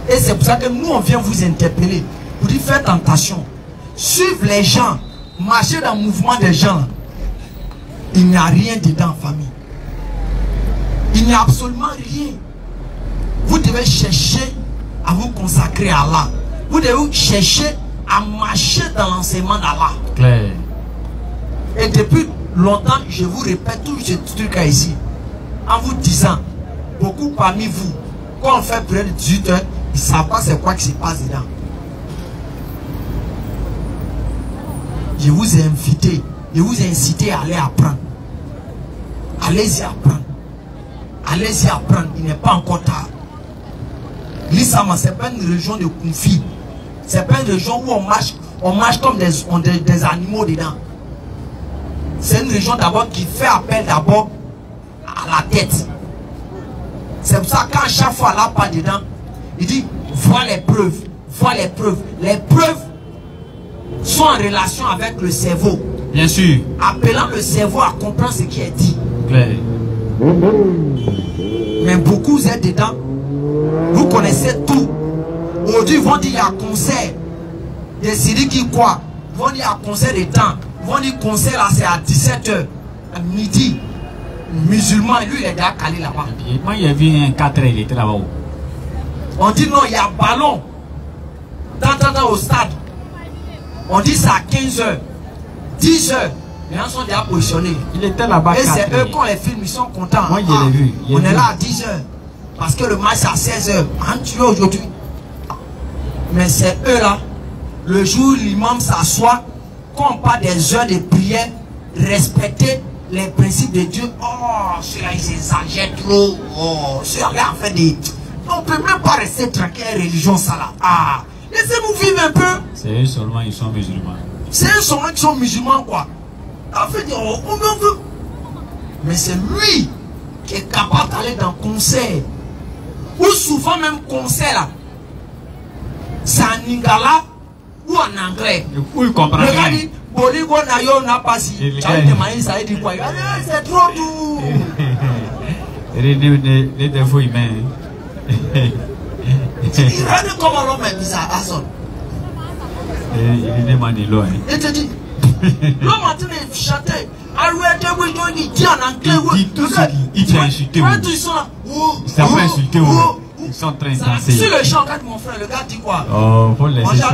Et c'est pour ça que nous on vient vous interpeller. Pour dire faites attention. Suivre les gens. Marcher dans le mouvement des gens. Il n'y a rien dedans, famille. Il n'y a absolument rien. Vous devez chercher à vous consacrer à Allah. Vous devez chercher à marcher dans l'enseignement d'Allah. Claire. Et depuis longtemps, je vous répète tout ce truc ici. En vous disant, beaucoup parmi vous, quand on fait près de 18 heures, ils ne savent pas c'est quoi qui se passe dedans. Je vous ai invité, je vous ai incité à aller apprendre. Allez-y apprendre. Allez-y apprendre. Il n'est pas encore tard. L'islam, c'est pas une religion de conflit. C'est pas une religion où on marche comme des animaux dedans. C'est une religion d'abord qui fait appel d'abord à la tête. C'est pour ça qu'à chaque fois là pas dedans, il dit vois les preuves, vois les preuves. Les preuves sont en relation avec le cerveau. Bien sûr. Appelant le cerveau à comprendre ce qui est dit. Claire. Mais beaucoup vous êtes dedans. Vous connaissez tout. Aujourd'hui, ils vont dire il y a concert. Des Syriens qui croient. Ils vont dire il y a concert de temps. Ils vont dire concert là c'est à 17h. À midi. Musulman, lui il est déjà calé là-bas. Moi il y a vu un 4h, il était là-bas. On dit non, il y a ballon. Dans au stade. On dit c'est à 15h. 10h. Les gens sont déjà positionnés. Il était là-bas. Et c'est eux quand les films ils sont contents. Moi, je l'ai vu. On est là à 10h. Parce que le match c'est à 16h. Tu vois aujourd'hui. Mais c'est eux là. Le jour où l'imam s'assoit, quand on parle des heures de prière, respecter les principes de Dieu. Oh, ceux-là ils exagèrent trop. Oh, ceux-là en fait des. On ne peut même pas rester tranquille religion ça là. Ah, laissez-nous vivre un peu. C'est eux seulement, ils sont musulmans. C'est eux seulement qui sont musulmans quoi. En fait, on veut. Mais c'est lui qui est capable d'aller dans le concert. Ou souvent même concert là. C'est en lingala ou en anglais. Où il comprend le rien. gars dit, Boligo Nayo n'a pas si. Ça dit quoi? C'est trop doux. Les défauts humains. Regardez comment l'homme est bizarre, Hassan. Il demande l'eau. Il te dit, l'homme a train de chanter. Il dit en anglais. Il dit tout ça. Il t'a insulté. Ça peut insulter. Ils sont en train de danser. Sur le champ, regarde mon frère, le gars dit quoi? Oh, faut laisser ça.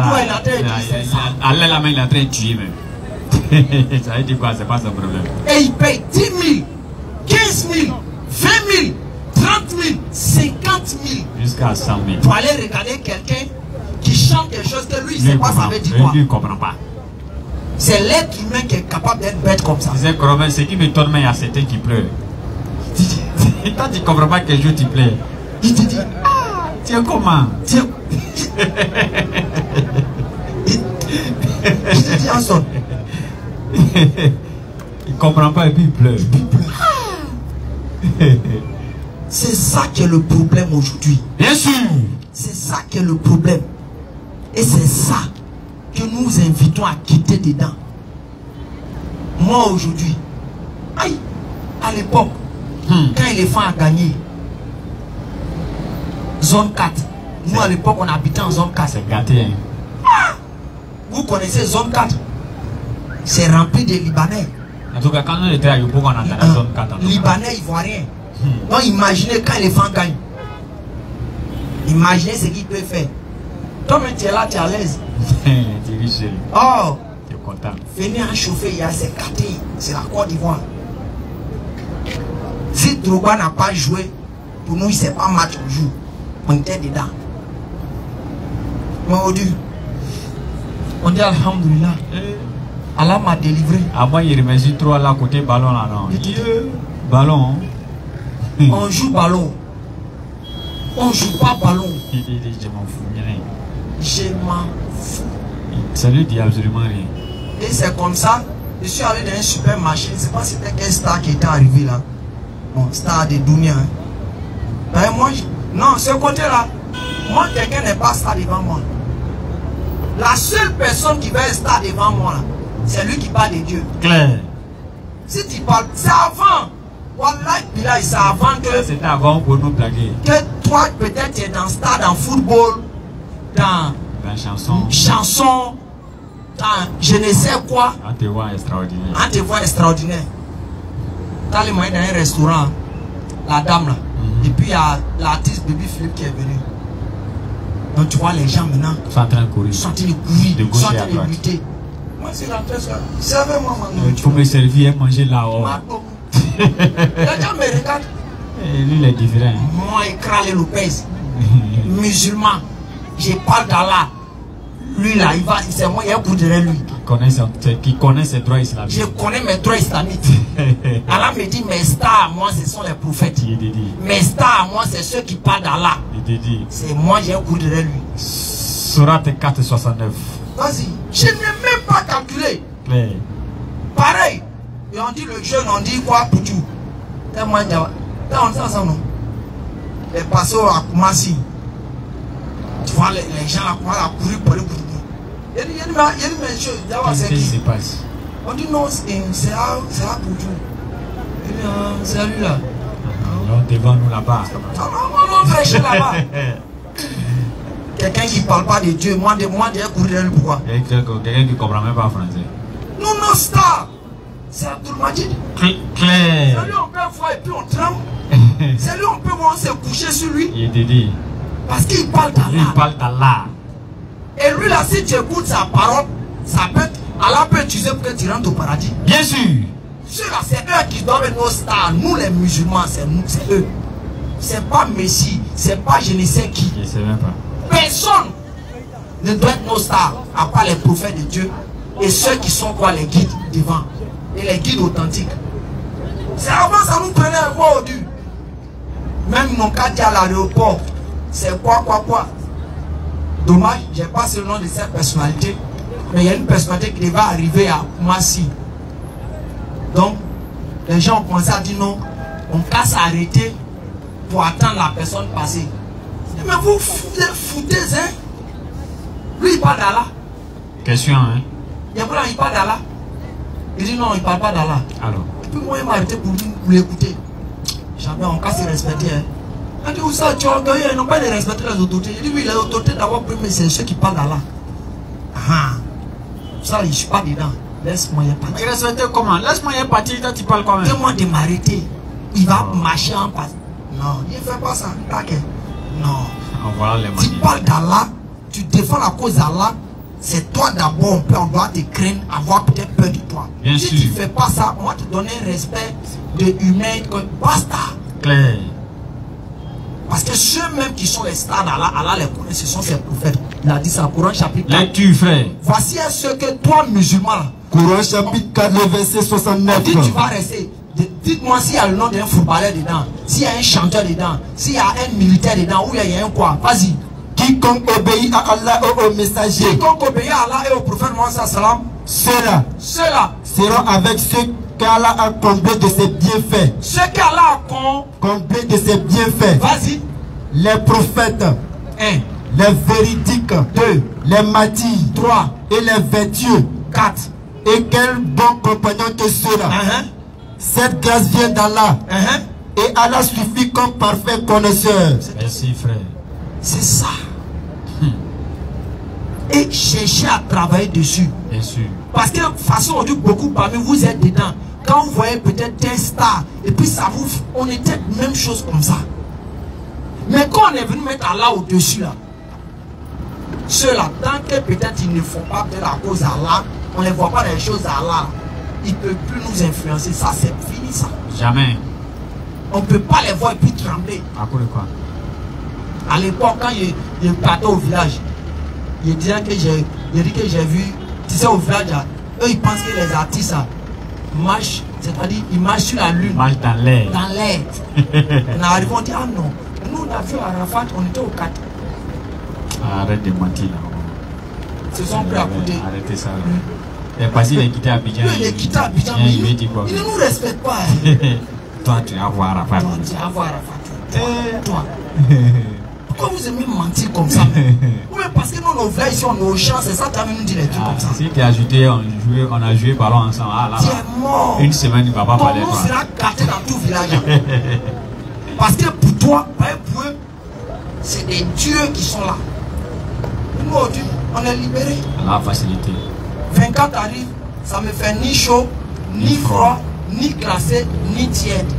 Allez, la main, il est en train de tuer même. Ça veut dire quoi? C'est pas son problème. Et il paye 10 000, 15 000, 20 000, 30 000, 50 000. Jusqu'à 100 000. Pour aller regarder quelqu'un qui chante quelque chose que lui, il ne sait pas, ça veut dire quoi? Lui, il ne comprend pas. C'est l'être humain qui est capable d'être bête comme ça. C'est ce qui me tourne, mais il y a certains qui pleurent. Toi, tu ne comprends pas quel jour tu pleures. Il te dit, ah, tiens, comment? Tiens. Il te dit en son. Il ne comprend pas et puis il pleure. C'est ça qui est le problème aujourd'hui. Bien sûr. C'est ça qui est le problème. Et c'est ça que nous invitons à quitter dedans. Moi aujourd'hui, aïe, à l'époque, quand l'éléphant a gagné, zone 4, nous à l'époque on habitait en zone 4. C'est gâté. Hein? Ah, vous connaissez zone 4? C'est rempli de Libanais. En tout cas, quand on était à Yopougon, on était dans la zone 4. Libanais, Ivoiriens. Donc imaginez quand l'éléphant gagne. Imaginez ce qu'il peut faire. Toi, tu es là, tu es à l'aise. Oh, tu es content. Venez en chauffer, il y a ces quartiers. C'est la Côte d'Ivoire. Si Drogba n'a pas joué, pour nous, c'est pas match au jour. On était dedans. Mais aujourd'hui, on dit Alhamdulillah. Allah m'a délivré. Ah, moi, il remercie trop à la côté ballon là, non. Ballon. On joue ballon. On joue pas ballon. Je m'en fous. Je m'en fous. Ça lui dit absolument rien. Et c'est comme ça. Je suis allé dans un supermarché. Je ne sais pas si c'était quel star qui était arrivé là. Bon, star de Dunia. Ben, moi, non, ce côté-là, moi, quelqu'un n'est pas star devant moi. La seule personne qui va être star devant moi, c'est lui qui parle de Dieu. Claire. Si tu parles, c'est avant. Wallah, c'est avant que. C'était avant pour nous blaguer. Que toi, peut-être, tu es dans star, dans football, dans chanson, dans je ne sais quoi. On te voit extraordinaire. On te voit extraordinaire. Tu as les moyens dans un restaurant, la dame là. Et puis il y a l'artiste Baby Philippe qui est venu. Donc tu vois les gens maintenant. Ils sont en train de courir. Ils sont en train de courir. De gauche et à droite. Moi c'est la tête là. Servez-moi maintenant. Il faut me servir et manger là-haut. Les gens me regardent. Et lui il est différent. Moi Ekral Lopez, musulman. Je parle d'Allah. Lui là, il va, c'est moi, il y a un coup derrière lui. qui connaît ses droits islamiques. Je connais mes droits islamiques. Allah me dit, mes stars, moi, ce sont les prophètes. Mes stars, moi, c'est ceux qui parlent d'Allah. C'est moi, j'ai un coup derrière lui. Sourate 4,69. Vas-y. Je n'ai même pas calculé. Claire. Pareil. Et on dit le jeune, on dit quoi pour tout. Tellement on dit ça, non? Les pasteurs à Koumassi. Tu vois, les gens là, à courir pour le bout. Il y a une chose. Qu'est-ce qui se passe? On dit non, c'est là pour tout. Il dit, c'est lui là. Non, devant nous là-bas. Non, fraîche là-bas. Quelqu'un qui ne parle pas de Dieu, moi, j'ai courir de pourquoi? Quelqu'un qui ne comprend même pas français. Non, star. C'est Abdul-Majid. Claire. C'est lui, on peut voir et puis on tremble. C'est lui, on peut voir, on s'est couché sur lui. Il est dit. Parce qu'il parle d'Allah. Il parle d'Allah. Et lui là, si tu écoutes sa parole, ça peut, Allah peut utiliser pour que tu rentres au paradis. Bien sûr. Ceux-là, c'est eux qui doivent être nos stars. Nous les musulmans, c'est nous, c'est eux. C'est pas Messie, c'est pas je ne sais qui. Je ne sais même pas. Personne ne doit être nos stars, à part les prophètes de Dieu. Et ceux qui sont quoi, les guides devant. Et les guides authentiques. C'est avant ça nous prenait un mot au dû. Même mon cas dit à l'aéroport, c'est quoi. Dommage, j'ai pas le nom de cette personnalité. Mais il y a une personnalité qui devait arriver à Massi. Donc, les gens ont commencé à dire non, on va s'arrêter pour attendre la personne passer. Mais vous foutez, hein? Lui, il parle d'Allah. Question, hein? Il parle d'Allah. Il dit non, il ne parle pas d'Allah. Alors. Et puis moi, il m'a arrêté pour l'écouter. Jamais on casse respecter. Hein. Il dit où ça, tu as orgueilleux, ils n'ont pas de respecter les autorités. Il dit oui, les autorités d'abord, c'est ceux qui parlent d'Allah. Ah, ça, je ne suis pas dedans. Laisse-moi y partir. Mais respecter comment? Laisse-moi y partir, toi tu parles quand même. Dis-moi de m'arrêter. Il va marcher en passe. Non, il ne fait pas ça. Non. Voilà les tu parles d'Allah, tu défends la cause d'Allah. C'est toi d'abord, on doit te craindre, avoir peut-être peur de toi. Bien si sûr. tu ne fais pas ça, on va te donner un respect de humain. Basta. Claire. Parce que ceux-mêmes qui sont les stars d'Allah, Allah les connaît, ce sont ses prophètes. Il a dit ça, Coran chapitre 4. Lecture, frère. Voici ce que toi, musulman, Coran chapitre 4, le verset 69. dit, tu vas rester. Dites-moi s'il y a le nom d'un footballeur dedans, s'il y a un chanteur dedans, s'il y a un militaire dedans, ou il y a un quoi. Vas-y. Quiconque obéit à Allah et au messager. Quiconque obéit à Allah et au prophète Mohammed sallam. Ceux-là seront avec ceux qu'Allah a comblés de ses bienfaits. Ceux qu'Allah a comblés de ses bienfaits. Vas-y. Les prophètes. 1. Les véridiques. 2. Les martyrs. 3. Et les vertueux. 4. Et quel bon compagnon que ceux-là. Cette grâce vient d'Allah. Et Allah suffit comme parfait connaisseur. Merci, frère. C'est ça. Et cherchez à travailler dessus. Bien sûr. Parce que de toute façon, on dit beaucoup parmi vous êtes dedans. Quand vous voyez peut-être un star, et puis ça vous... On était même chose comme ça. Mais quand on est venu mettre Allah au-dessus là, ceux-là, tant que peut-être ils ne font pas de la cause Allah, on ne voit pas les choses à Allah, ils ne peuvent plus nous influencer. Ça, c'est fini ça. Jamais. On ne peut pas les voir et puis trembler. À cause de quoi? À l'époque, quand je partais au village, je disais que j'ai vu, tu sais, au village, là, eux ils pensent que les artistes là, marchent, c'est-à-dire ils marchent sur la lune. Marchent dans l'air. Dans l'air. On arrive, on dit, ah non, nous on a vu Arafat, on était au 4. Arrête de mentir là. Ils se sont pris à côté. Arrêtez ça. Il est passé, il est quitté Abidjan. Il est quitté Abidjan, mais il ne nous respecte pas. Toi, tu vas voir Arafat. Toi, tu vas voir Arafat. Toi. Pourquoi vous aimez mentir comme ça? Ou même parce que nous, nos villages ici, on est au champ, c'est ça, tu as nous dit les trucs comme ça. Si tu as ajouté, on a joué ballon ensemble. Ah, là, tu es mort. Une semaine, il ne va pas parler de toi. toi. On sera gâté dans tout village. Parce que pour toi, pour eux, c'est des dieux qui sont là. Nous, on est libérés. La facilité. 24 arrive, ça me fait ni chaud, ni froid, ni glacé, ni tiède.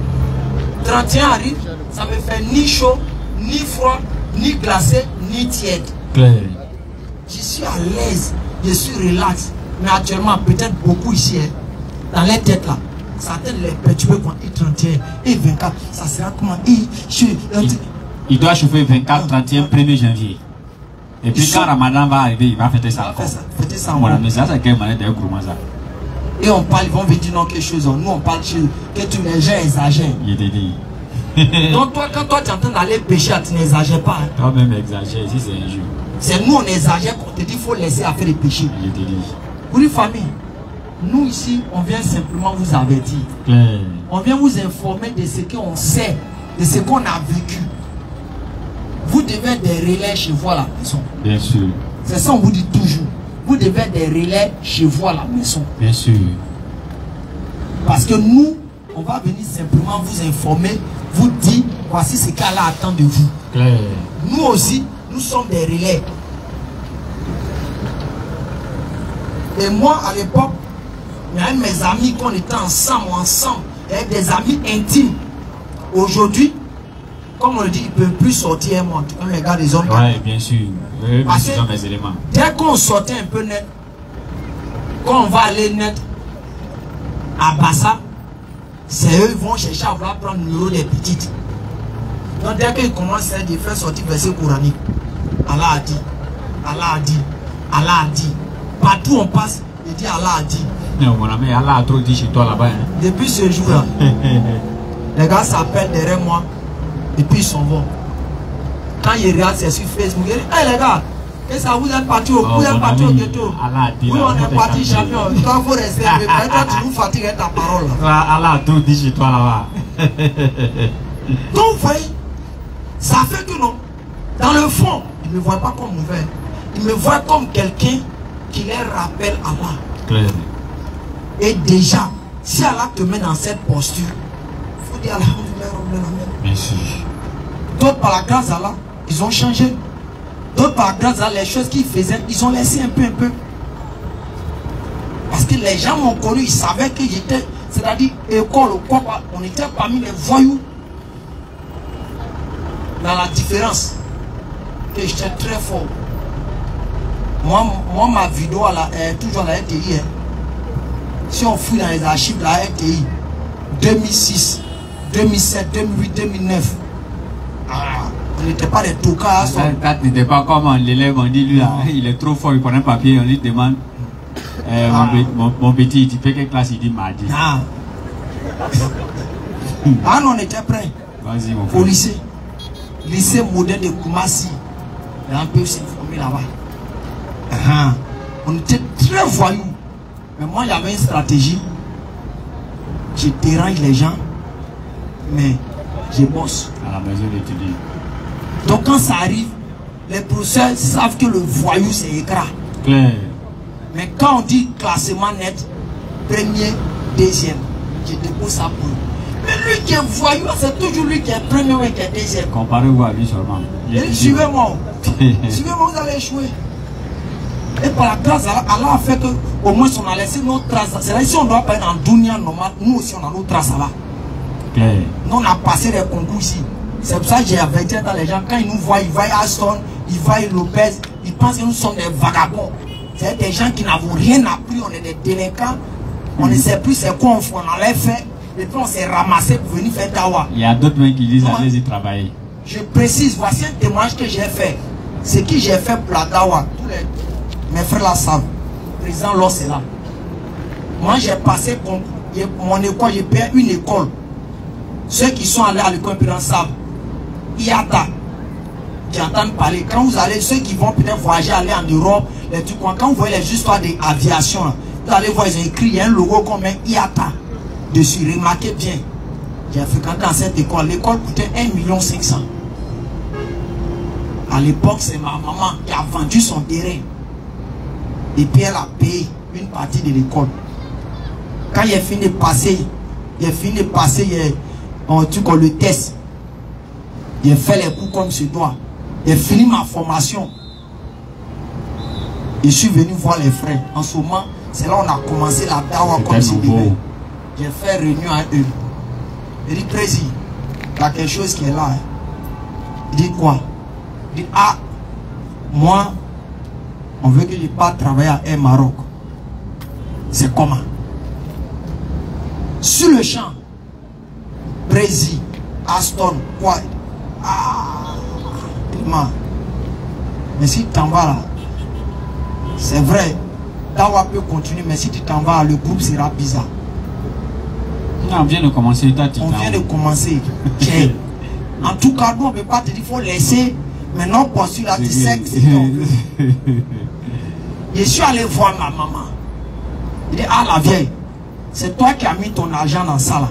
31 arrive, ça me fait ni chaud, ni froid, ni glacé, ni tiède. Claire. Je suis à l'aise, je suis relax. Mais actuellement, peut-être beaucoup ici, hein, dans les têtes là, certains les perturbés quand ils 31 et 24, ça sera comment? Il doit chauffer 24, 31, 1er janvier. Et puis quand Ramadan va arriver, il va fêter ça. Fêter ça. Voilà, mais ça, c'est quelle manière de gros ça. Et on parle, ils vont venir dire non quelque chose. Nous, on parle que tous les gens exagèrent. Il te dit. Donc, toi, quand toi, tu es en train d'aller pécher, tu n'exagères pas. Hein. Toi-même exagères, si c'est injure. C'est nous, on exagère qu'on te dit qu'il faut laisser à faire les péchés. Il te dit. Pour une famille, nous ici, on vient simplement vous avertir. Claire. On vient vous informer de ce qu'on sait, de ce qu'on a vécu. Vous devez être des relais chez vous à la maison. Bien sûr. C'est ça, on vous dit toujours. Vous devez être des relais chez vous à la maison. Bien sûr. Parce que nous, on va venir simplement vous informer, vous dire, voici ce qu'Allah attend de vous. Claire. Nous aussi, nous sommes des relais. Et moi, à l'époque, avec mes amis, qu'on était ensemble, avec des amis intimes. Aujourd'hui, comme on le dit, ils ne peuvent plus sortir, moi, comme les gars des hommes. Oui, bien sûr. Oui, parce ce sont mes éléments. Dès qu'on sortait un peu net, quand on va aller net à Bassa, c'est eux qui vont chercher à vouloir prendre le numéro des petites. Donc dès qu'ils commencent à faire sortir verset coranique, Allah a dit, Allah a dit, Allah a dit. Partout on passe, il dit Allah a dit. Non, mon ami, Allah a trop dit chez toi là-bas. Hein. Depuis ce jour-là, les gars s'appellent derrière moi et puis ils s'en vont. Quand ils regardent, c'est sur Facebook, ils disent, hey les gars, et ça vous êtes partis au ghetto. Oui, on est parti champion. Toi, il faut rester. Mais toi, tu nous fatigues avec ta parole. Allah a tout dit chez toi là-bas. Donc, vous voyez, ça fait que non. Dans le fond, ils ne me voient pas comme mauvais. Ils me voient comme quelqu'un qui les rappelle Allah. Claire. Et déjà, si Allah te met dans cette posture, il faut dire Alhamdulillah. Bien sûr. D'autres, par la grâce d'Allah, ils ont changé. D'autres, par la grâce d'Allah, les choses qu'ils faisaient, ils ont laissé un peu. Parce que les gens m'ont connu, ils savaient que j'étais, c'est-à-dire école ou quoi, on était parmi les voyous. Dans la différence, que j'étais très fort. Moi, ma vidéo est toujours à la RTI. Hein. Si on fouille dans les archives de la RTI, 2006, 2007, 2008, 2009, on n'était pas des tocards. Ça n'était pas comme l'élève, on dit lui, là, il est trop fort, il prend un papier, on lui demande, mon petit, tu fais quelle classe? Il dit mardi. Non, on était prêts. Vas-y, mon frère. Au lycée. Lycée moderne de Koumassi. On peut s'informer là-bas. On était très voyous. Mais moi, il y avait une stratégie. Je dérange les gens, mais je bosse. À la maison d'étudier. Donc quand ça arrive, les professeurs savent que le voyou c'est écrat. Claire. Mais quand on dit classement net, premier, deuxième, je dépose ça pour lui. Mais lui qui est voyou, c'est toujours lui qui est premier ou qui est deuxième. Comparez-vous à lui seulement. Suivez-moi. Suivez-moi, vous allez échouer. Et par la grâce, Allah a fait que au moins on a laissé nos traces. C'est là si on doit parler dans Dunia normal, nous aussi on a nos traces là-bas. Claire. Nous on a passé les concours ici. C'est pour ça que j'ai averti dans les gens, quand ils nous voient, ils voient Aston, ils voient Lopez, ils pensent que nous sommes des vagabonds. C'est des gens qui n'avons rien appris, on est des délinquants, on ne sait plus c'est quoi on allait faire, et puis on s'est ramassé pour venir faire dawa. Il y a d'autres mecs qui disent allez-y travailler. Je précise, voici un témoignage que j'ai fait. Ce que j'ai fait pour la dawa, tous mes frères la savent. Le président Loss est là. Moi j'ai passé mon école, j'ai payé une école. Ceux qui sont allés à l'école en savent. IATA, qui entendent parler. Quand vous allez, ceux qui vont peut-être voyager, aller en Europe, les trucs, quand vous voyez les histoires d'aviation, vous allez voir, ils ont écrit, il y a un logo comme un IATA dessus. Remarquez bien, j'ai fréquenté dans cette école. L'école coûtait 1,5 million. À l'époque, c'est ma maman qui a vendu son terrain. Et puis elle a payé une partie de l'école. Quand il a fini de passer, le test. J'ai fait les cours comme ce doit. J'ai fini ma formation. Je suis venu voir les frères. En ce moment, c'est là où on a commencé la dawa comme ce bébé. J'ai fait réunion à eux. Il dit, Président, il y a quelque chose qui est là. Hein. Il dit quoi? Il dit, ah, moi, on veut que je parte travailler à Air Maroc. C'est comment? Sur le champ, Président, Aston, quoi? Ah, Mais si tu t'en vas là, c'est vrai, Dawa peut continuer, mais si tu t'en vas, le groupe sera bizarre. Non, on vient de commencer. On vient de commencer. En tout cas, nous, on ne peut pas te dire qu'il faut laisser. Maintenant, poursuivre la dissect. Je suis allé voir ma maman. Il dit, ah la vieille, c'est toi qui as mis ton argent dans ça là.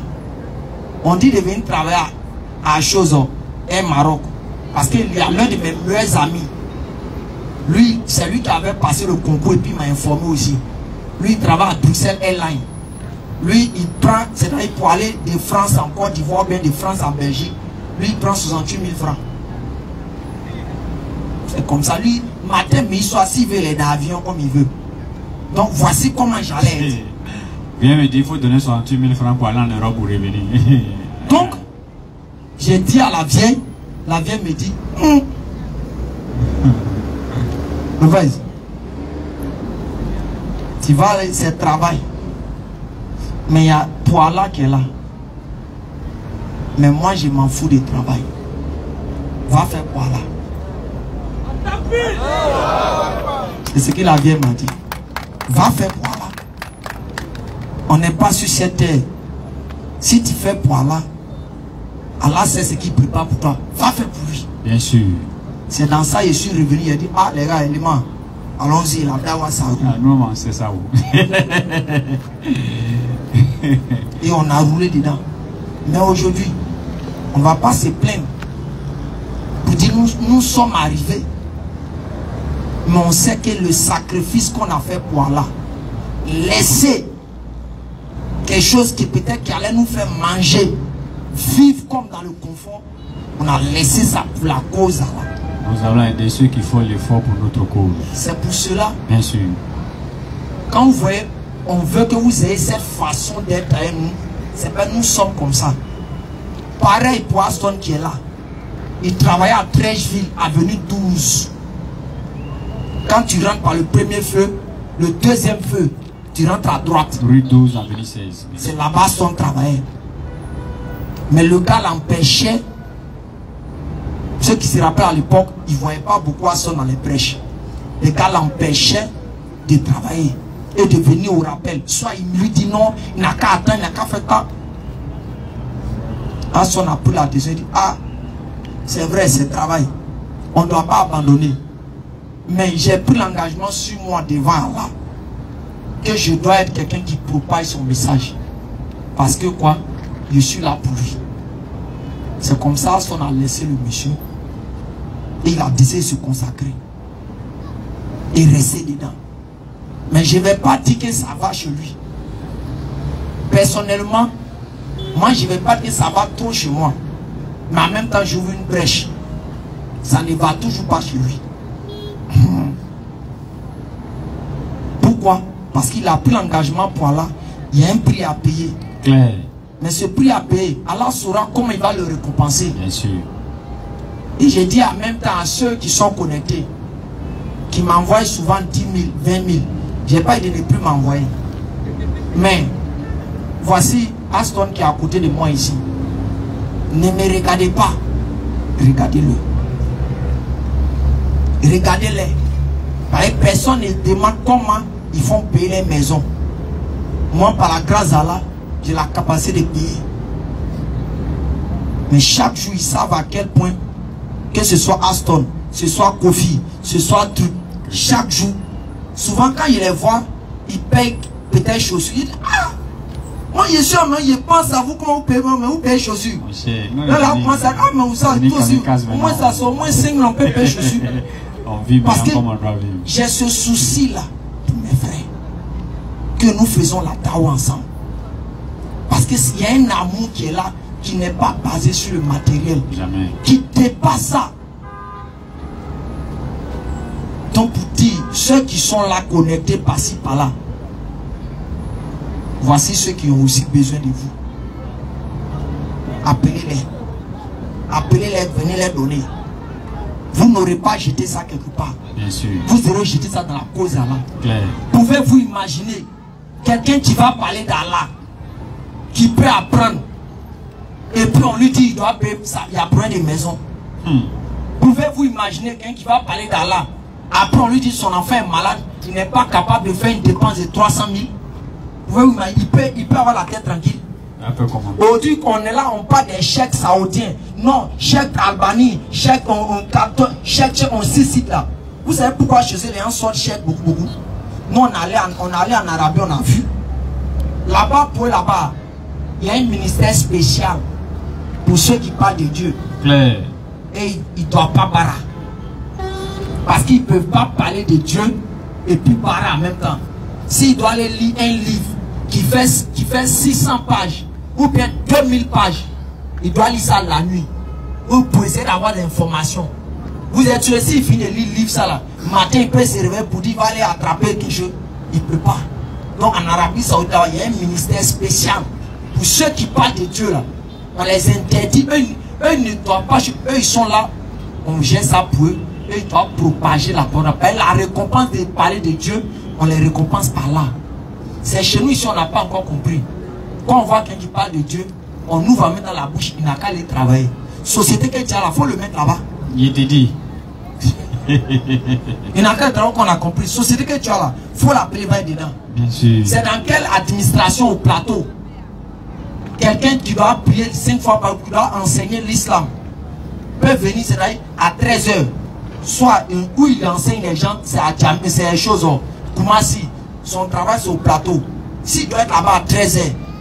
On dit de venir travailler à Chozo et Maroc. Parce qu'il y a l'un de mes meilleurs amis. Lui, c'est lui qui avait passé le concours et puis m'a informé aussi. Lui, il travaille à Bruxelles Airlines. Lui, il prend, c'est-à-dire pour aller de France en Côte d'Ivoire, bien de France en Belgique. Lui, il prend 68 000 francs. C'est comme ça. Lui, matin, mais il soit s'il veut aller dans l'avion comme il veut. Donc, voici comment j'allais être. Viens me dire, il faut donner 68 000 francs pour aller en Europe ou revenir. Donc, j'ai dit à la vieille me dit, vas-y, tu vas aller, c'est travail. Mais il y a Poala qui est là. Mais moi, je m'en fous du travail. Va faire Poala. C'est ce que la vieille m'a dit. Va faire Poala. On n'est pas sur cette terre. Si tu fais Poala, Allah sait ce qu'il prépare pour toi. Va faire pour lui. Bien sûr. C'est dans ça que je suis revenu. Il a dit, ah les gars, allons-y, la dawa ça. Ah, nous, c'est ça. Et on a roulé dedans. Mais aujourd'hui, on ne va pas se plaindre. Pour dire, nous sommes arrivés. Mais on sait que le sacrifice qu'on a fait pour Allah, laisser quelque chose qui peut-être qui allait nous faire manger, vivre comme dans le confort, on a laissé ça pour la cause Allah. Nous allons aider ceux qui font l'effort pour notre cause. C'est pour cela. Bien sûr. Quand vous voyez, on veut que vous ayez cette façon d'être avec nous. C'est pas nous sommes comme ça. Pareil pour Aston qui est là. Il travaillait à Trècheville, avenue 12. Quand tu rentres par le premier feu, le deuxième feu, tu rentres à droite. Rue 12, avenue 16. C'est là-bas son travail. Mais le gars l'empêchait. Ceux qui se rappellent à l'époque, ils ne voyaient pas beaucoup Aston dans les prêches. Le gars l'empêchait de travailler et de venir au rappel. Soit il lui dit non, il n'a qu'à attendre, il n'a qu'à faire ça. Aston a pris la décision, il dit, ah, c'est vrai, c'est travail. On ne doit pas abandonner. Mais j'ai pris l'engagement sur moi devant Allah que je dois être quelqu'un qui propage son message. Parce que quoi? Je suis là pour lui. C'est comme ça qu'on a laissé le monsieur. Et il a décidé de se consacrer. Et rester dedans. Mais je ne vais pas dire que ça va chez lui. Personnellement, moi je ne vais pas dire que ça va trop chez moi. Mais en même temps, j'ouvre une brèche. Ça ne va toujours pas chez lui. Pourquoi? Parce qu'il a pris l'engagement pour Allah. Il y a un prix à payer. Claire. Mais ce prix à payer, Allah saura comment il va le récompenser. Bien sûr. Et j'ai dit en même temps à ceux qui sont connectés, qui m'envoient souvent 10 000, 20 000. Je n'ai pas idée de ne plus m'envoyer. Mais, voici Aston qui est à côté de moi ici. Ne me regardez pas. Regardez-le. Regardez-les. Personne ne demande comment ils font payer les maisons. Moi, par la grâce d'Allah, j'ai la capacité de payer. Mais chaque jour, ils savent à quel point, que ce soit Aston, ce soit Kofi, ce soit truc, chaque jour, souvent quand ils les voient, ils payent peut-être chaussures. Ils disent, ah, moi je suis homme, je pense à vous comment vous payez, mais vous payez chaussures. Là, on pense à, ah, mais vous savez, tout aussi, au moins ça sort, au moins 5 000, on peut payer chaussures. Parce que j'ai ce souci-là, pour mes frères, que nous faisons la dawa ensemble. Parce qu'il y a un amour qui est là, qui n'est pas basé sur le matériel. Jamais. Qui dépasse ça. Donc pour dire, ceux qui sont là connectés par-ci, par-là, voici ceux qui ont aussi besoin de vous. Appelez-les. Appelez-les, venez les donner. Vous n'aurez pas jeté ça quelque part. Bien sûr. Vous aurez jeté ça dans la cause d'Allah. Claire. Pouvez-vous imaginer quelqu'un qui va parler d'Allah, qui peut apprendre, et puis on lui dit il doit payer ça, il y a besoin de maison. Pouvez-vous imaginer quelqu'un qui va parler d'Allah, Après, on lui dit son enfant est malade, il n'est pas capable de faire une dépense de 300 000. Vous voyez, il peut avoir la tête tranquille. Aujourd'hui, on est là, on parle des chèques saoudiens. Non, chèques Albanie, chèques en carton, chèques en 6 sites là. Vous savez pourquoi chez eux les gens sortent chèques beaucoup. Nous, on allait en Arabie, on a vu. Là-bas, il y a un ministère spécial pour ceux qui parlent de Dieu. Claire. Et ils ne doivent pas barrer. Parce qu'ils ne peuvent pas parler de Dieu et puis barrer en même temps. S'il doit aller lire un livre qui fait 600 pages ou bien 2000 pages, il doit lire ça la nuit. Vous pouvez essayer d'avoir des informations. Vous êtes sûr, s'il finit de lire le livre ça là, matin il peut se réveiller pour dire qu'il va aller attraper quelque chose. Il ne peut pas. Donc en Arabie Saoudite, il y a un ministère spécial pour ceux qui parlent de Dieu là. On les interdit. Eux ne doivent pas. Eux ils sont là. On gère ça pour eux. Eux ils doivent propager la parole. La récompense de parler de Dieu, on les récompense par là. C'est chez nous ici, on n'a pas encore compris. Quand on voit quelqu'un qui parle de Dieu, on nous va mettre dans la bouche, il n'a qu'à aller travailler. Société que tu as là, il faut le mettre là-bas. Il te dit. Il n'a qu'à travailler qu'on a compris. Société que tu as là, il faut la prévoir dedans. Bien sûr. C'est dans quelle administration au plateau? Quelqu'un qui doit prier 5 fois par jour, qui doit enseigner l'islam, peut venir, c'est-à-dire à 13h. Soit où il enseigne les gens, c'est à Djamé, c'est les choses. Comment si son travail c'est au plateau. S'il doit être là-bas à 13h,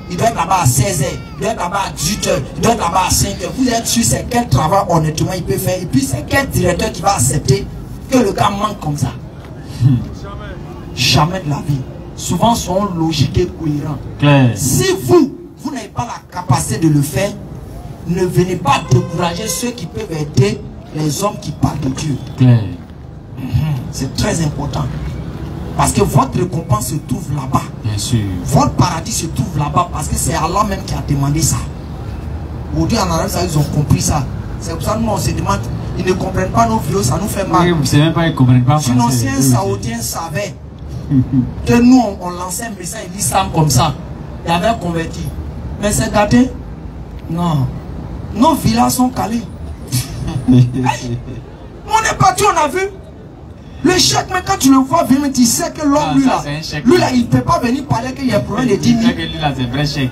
il doit être là-bas à 16h, il doit être là-bas à 18h, il doit être là-bas à 5h. Vous êtes sûr c'est quel travail honnêtement il peut faire. Et puis c'est quel directeur qui va accepter que le gars manque comme ça. Jamais de la vie. Souvent sont logiques et cohérents. Claire. Si vous n'avez pas la capacité de le faire, ne venez pas décourager ceux qui peuvent aider les hommes qui parlent de Dieu. Claire. C'est très important. Parce que votre récompense se trouve là-bas. Bien sûr. Votre paradis se trouve là-bas parce que c'est Allah même qui a demandé ça. Aujourd'hui en Arabie Saoudite, ils ont compris ça. C'est pour ça que nous on se demande, ils ne comprennent pas nos vidéos, ça nous fait mal. Oui, vous savez même pas, ils ne comprennent pas. Sinon si un Saoudien savait que nous on lançait un message de l'islam comme ça, il avait converti. Mais c'est gâté. Non. Nos villas sont calées. Hey, on est parti, on a vu. Le chèque, mais quand tu le vois venir, tu sais que l'homme, lui là, il ne peut pas venir parler qu'il y a un problème de 10 000. C'est vrai chèque.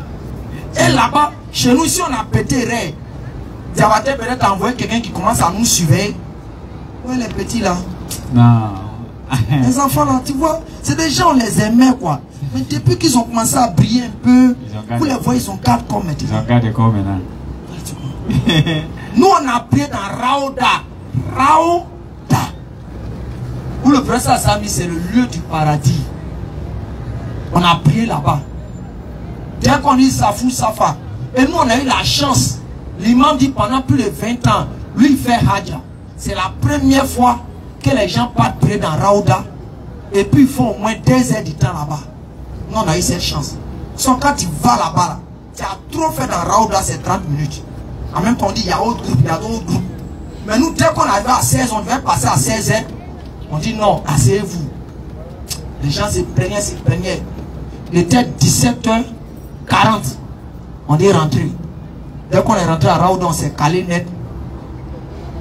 Et là-bas, chez nous, si on a pété ré, Diabaté peut-être envoyer quelqu'un qui commence à nous surveiller. Ouais, les petits là. Non. Les enfants là, tu vois, c'est des gens, on les aimait quoi. Mais depuis qu'ils ont commencé à briller un peu, vous les voyez, ils ont garde comme maintenant. Ils ont gardé comme maintenant. Nous, on a prié dans Raouda. Raouda. Où le prince Sami, c'est le lieu du paradis. On a prié là-bas. Dès qu'on dit Safou Safa. Et nous, on a eu la chance. L'imam dit pendant plus de 20 ans, lui, il fait Hadja. C'est la première fois que les gens partent prier dans Raouda. Et puis, ils font au moins 2 heures du temps là-bas. Nous, on a eu cette chance. Sauf quand tu vas là-bas, là, tu as trop fait dans Raouda, c'est 30 minutes. En même temps, on dit, il y a autre groupe, il y a d'autres groupes. Mais nous, dès qu'on arrive à 16, on devait passer à 16 heures. On dit non, asseyez-vous. Les gens se plaignaient. Il était 17h40. On est rentré. Dès qu'on est rentré à Raouda, on s'est calé net.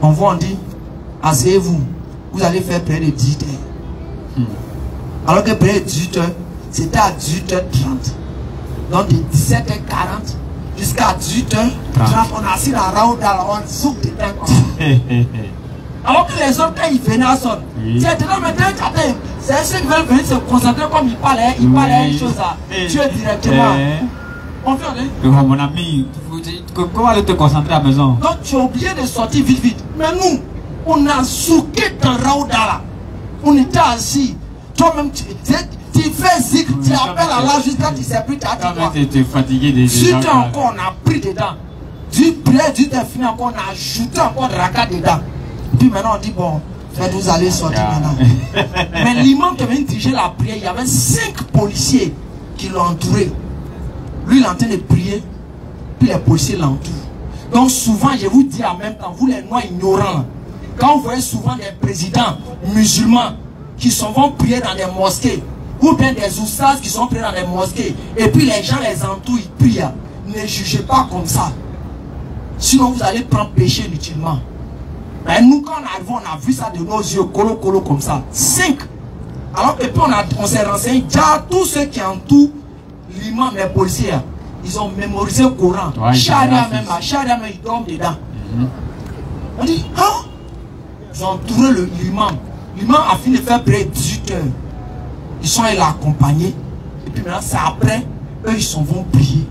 On voit, on dit, asseyez-vous. Vous allez faire près de 18h. Alors que près de 18h, c'était à 18h30. Donc de 17h40 jusqu'à 18h30, on a assis à Raouda, on soupe des temps. Alors que les hommes, quand ils venaient à son, c'est ceux qui veulent venir se concentrer comme ils parlaient une chose à Dieu directement. On fait, mon ami, comment aller te concentrer à la maison? Donc tu es obligé de sortir vite. Mais nous, on a souqué dans Raouda là. On était assis. Toi-même, tu fais zikr, tu appelles Allah jusqu'à tu sais plus, tu as dit tu es fatigué des gens. Juste encore, on a pris dedans. Du prière, du fini encore, on a ajouté encore de rakat dedans. Puis maintenant on dit bon, vous allez sortir maintenant. Mais l'imam qui avait dirigé la prière, il y avait 5 policiers qui l'ont entouré. Lui il est en train de prier, puis les policiers l'entourent. Donc souvent je vous dis en même temps, vous les noirs ignorants, quand vous voyez souvent des présidents musulmans qui vont prier dans des mosquées, ou bien des oustas qui sont priés dans des mosquées, et puis les gens les entourent, ils prient, ne jugez pas comme ça. Sinon vous allez prendre péché inutilement. Mais nous, quand on arrive, on a vu ça de nos yeux, colo comme ça. 5. Alors que puis on s'est renseigné, déjà tous ceux qui entourent l'imam, les policiers, ils ont mémorisé le Coran. Charia même, ils dorment dedans. On dit, hein? Ils ont entouré l'imam. L'imam a fini de faire près 18 heures. Ils sont allés l'accompagner. Et puis maintenant, c'est après, eux, ils s'en vont prier.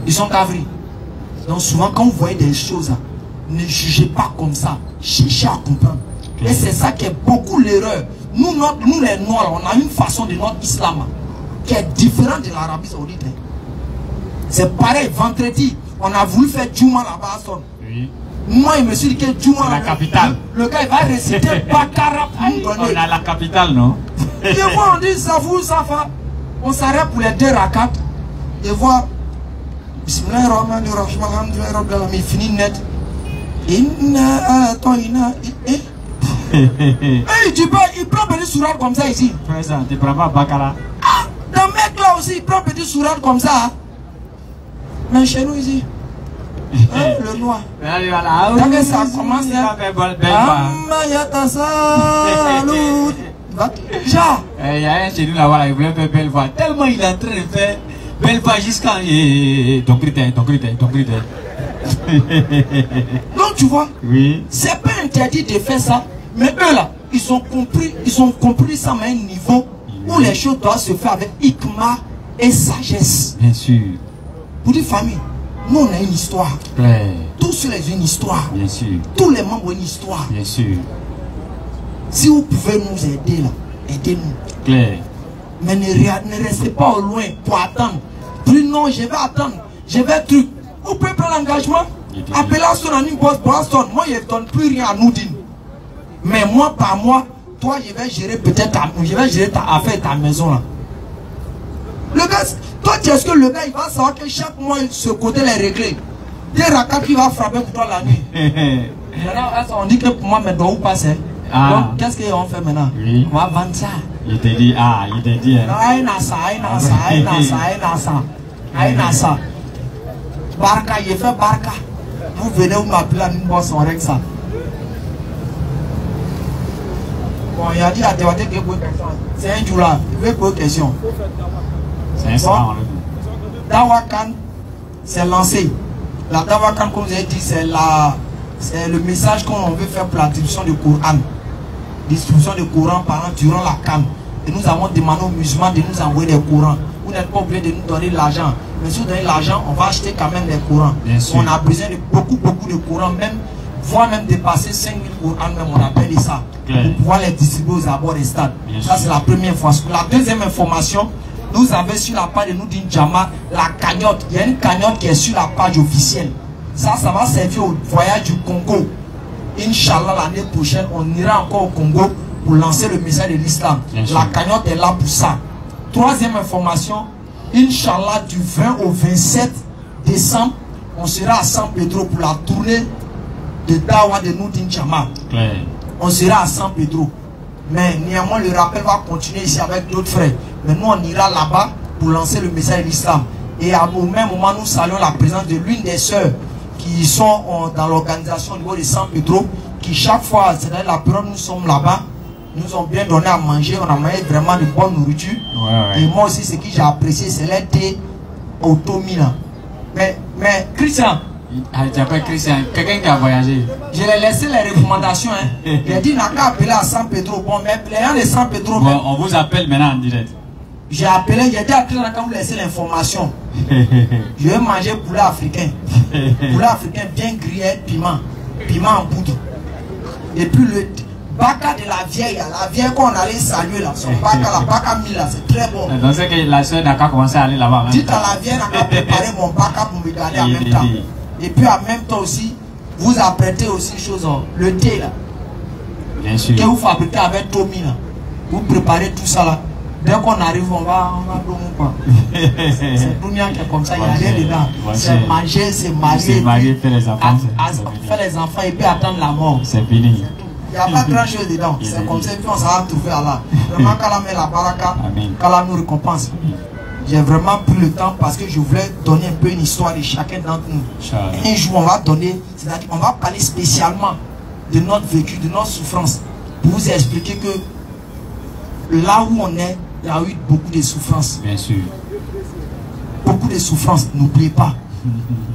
Ils sont gavris. Donc souvent, quand vous voyez des choses, ne jugez pas comme ça. Cherchez à comprendre. Et c'est ça qui est beaucoup l'erreur. Nous, les Noirs, on a une façon de notre islam qui est différente de l'Arabie Saoudite. C'est pareil, vendredi, on a voulu faire Juma là-bas à Son. Oui. Moi, il me suis dit que Juma, la capitale. Le gars, il va réciter Bakara pour nous donner. On a la capitale, non? Et voilà, on dit ça vous, ça va. On s'arrête pour les 2 rakats. Et voilà. Bismillahirrahmanirrahim, alhamdulillah, rabbil alamin, fini net. Il prend petit sourate comme ça ici. Présent, tu prends pas Bakara. Ah, dans le mec là aussi, il prend petit sourate comme ça. Mais chez nous ici, le noir. Quand ça commence, il y a un chez nous là-bas, il voulait faire belle voix. Tellement il est en train de faire belle voix jusqu'à ton critère. Donc tu vois, oui. C'est pas interdit de faire ça, mais eux là, ils ont compris ça à un niveau où les choses doivent se faire avec hikmah et sagesse. Bien sûr. Pour dire famille, nous on a une histoire. Ouais. Tous ceux ont une histoire. Bien sûr. Tous les membres ont une histoire. Bien sûr. Si vous pouvez nous aider là, aidez-nous. Claire. Mais ne restez pas au loin pour attendre. Puis non, je vais attendre. Je vais truc. Vous pouvez prendre l'engagement. Appelez son ami Boston. Moi, je ne donne plus rien à Noudine. Mais moi, par moi, toi, je vais gérer peut-être ta affaire, ta maison là. Le gars, toi, est-ce que le gars, il va savoir que chaque mois, ce côté est réglé. Des rakats qui va frapper pour toi la nuit. Maintenant, on dit que pour moi, mais doit où passer. Donc, qu'est-ce qu'on fait maintenant? Oui. On va vendre ça. Il te dit, il te dit. Aïnasa. Barca, il fait Barca. Vous venez où m'appeler à une bosse, on règle ça. Bon, il a dit à Théoté que c'est un jour là. Il veut poser question. C'est un sang. Dawakan, c'est lancé. La Dawakan, comme vous avez dit, c'est le message qu'on veut faire pour la distribution du Coran. Distribution du Coran durant la Cannes. Et nous avons demandé aux musulmans de nous envoyer des Corans. Vous n'êtes pas obligé de nous donner l'argent. Mais si vous donnez l'argent, on va acheter quand même des Corans. On a besoin de beaucoup de Corans, même, voire même dépasser 5000 Corans, même on appelle ça. Pour pouvoir les distribuer aux abords des stades. Ça, c'est la première fois. La deuxième information, nous avons sur la page de Noudine Jama la cagnotte. Il y a une cagnotte qui est sur la page officielle. Ça va servir au voyage du Congo. Inch'Allah, l'année prochaine, on ira encore au Congo pour lancer le message de l'islam. La cagnotte est là pour ça. Troisième information, Inch'Allah, du 20 au 27 décembre, on sera à San Pedro pour la tournée de Dawa de Noudine Jama. On sera à San Pedro. Mais néanmoins, le rappel va continuer ici avec d'autres frères. Mais nous, on ira là-bas pour lancer le message de l'islam. Et au même moment, nous saluons la présence de l'une des sœurs qui sont dans l'organisation au niveau de San Pedro, qui chaque fois, c'est dans la période où nous sommes là-bas, nous ont bien donné à manger, on a mangé vraiment de bonne nourriture. Et moi aussi, ce que j'ai apprécié, c'est l'aide au Tomina. Mais Christian, Christian, quelqu'un qui a voyagé. Je l'ai laissé les recommandations. J'ai dit, n'a qu'à appeler à San Pedro. Bon, mais les gens de San Pedro. Bon, on vous appelle maintenant en direct. J'ai appelé, j'ai dit à Christian, quand vous laissez l'information. Je vais manger poulet africain. Poulet africain bien grillé, piment en poudre. Et puis le baka de la vieille qu'on allait saluer là, son baka, la baka mille là, c'est très bon. Donc c'est que la soeur n'a qu'à commencer à aller là-bas. Dites à la vieille, n'a qu'à préparer mon baka pour me garder en même temps. Et puis en même temps aussi, vous apprêtez aussi chose, le thé là. Bien sûr. Que vous fabriquez avec Tommy là. Vous préparez tout ça là. Dès qu'on arrive, on va dormir quoi. C'est Doumia qui est comme ça, il n'y a rien dedans. C'est manger, c'est marier. C'est marier, faire les enfants. Faire les enfants et puis attendre la mort. C'est fini. Il n'y a pas grand chose dedans. C'est comme ça, puis on s'en va trouver Allah. Vraiment, qu'Allah met la baraka, qu'Allah nous récompense. J'ai vraiment pris le temps parce que je voulais donner un peu une histoire de chacun d'entre nous. Un jour, on va donner, c'est-à-dire on va parler spécialement de notre vécu, de notre souffrance, pour vous expliquer que là où on est, il y a eu beaucoup de souffrances. Bien sûr. Beaucoup de souffrances, n'oubliez pas.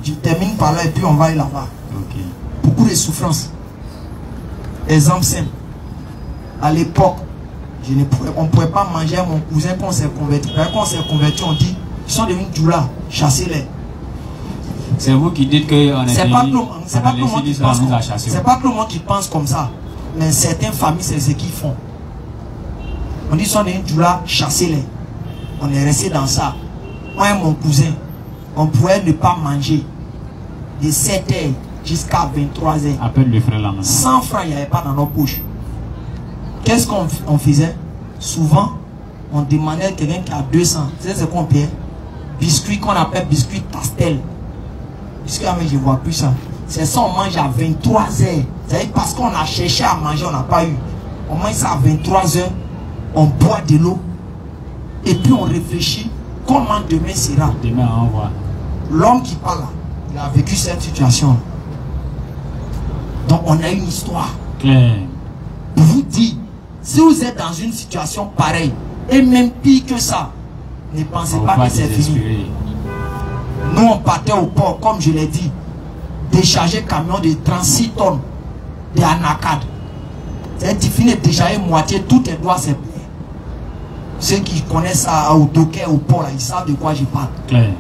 Je termine par là et puis on va aller là-bas. Okay. Beaucoup de souffrances. Exemple simple. À l'époque, on ne pouvait pas manger à mon cousin quand on s'est converti. Quand on s'est converti, on dit, ils sont devenus djoula, chassez-les. C'est vous qui dites qu'on est C'est pas tout le monde qui pense comme ça. C'est pas tout le monde qui pense comme ça. Mais certaines familles, c'est ce qu'ils font. On dit, ils sont devenus djoula, chassez-les. On est resté dans ça. Moi et mon cousin, on pouvait ne pas manger de 7h jusqu'à 23h. Appelle le frère là maintenant. 100 francs, il n'y avait pas dans nos poches. Qu'est-ce qu'on faisait? Souvent, on demandait à quelqu'un qui a 200. C'est ce qu'on payait. Biscuit qu'on appelle biscuit pastel. Biscuit, mais je ne vois plus ça. C'est ça, on mange à 23h. C'est-à-dire parce qu'on a cherché à manger, on n'a pas eu. On mange ça à 23h, on boit de l'eau. Et puis on réfléchit comment demain sera. Demain, on voit. L'homme qui parle là, il a vécu cette situation. Donc on a une histoire. Claire. Pour vous dire, si vous êtes dans une situation pareille, et même pire que ça, ne pensez pas que c'est fini. Nous on partait au port, comme je l'ai dit, décharger camion de 36 tonnes de anacade. C'est difficile de décharger moitié, tout tes doigts c'est plein. Ceux qui connaissent ça au docker, au port, là, ils savent de quoi je parle. Claire.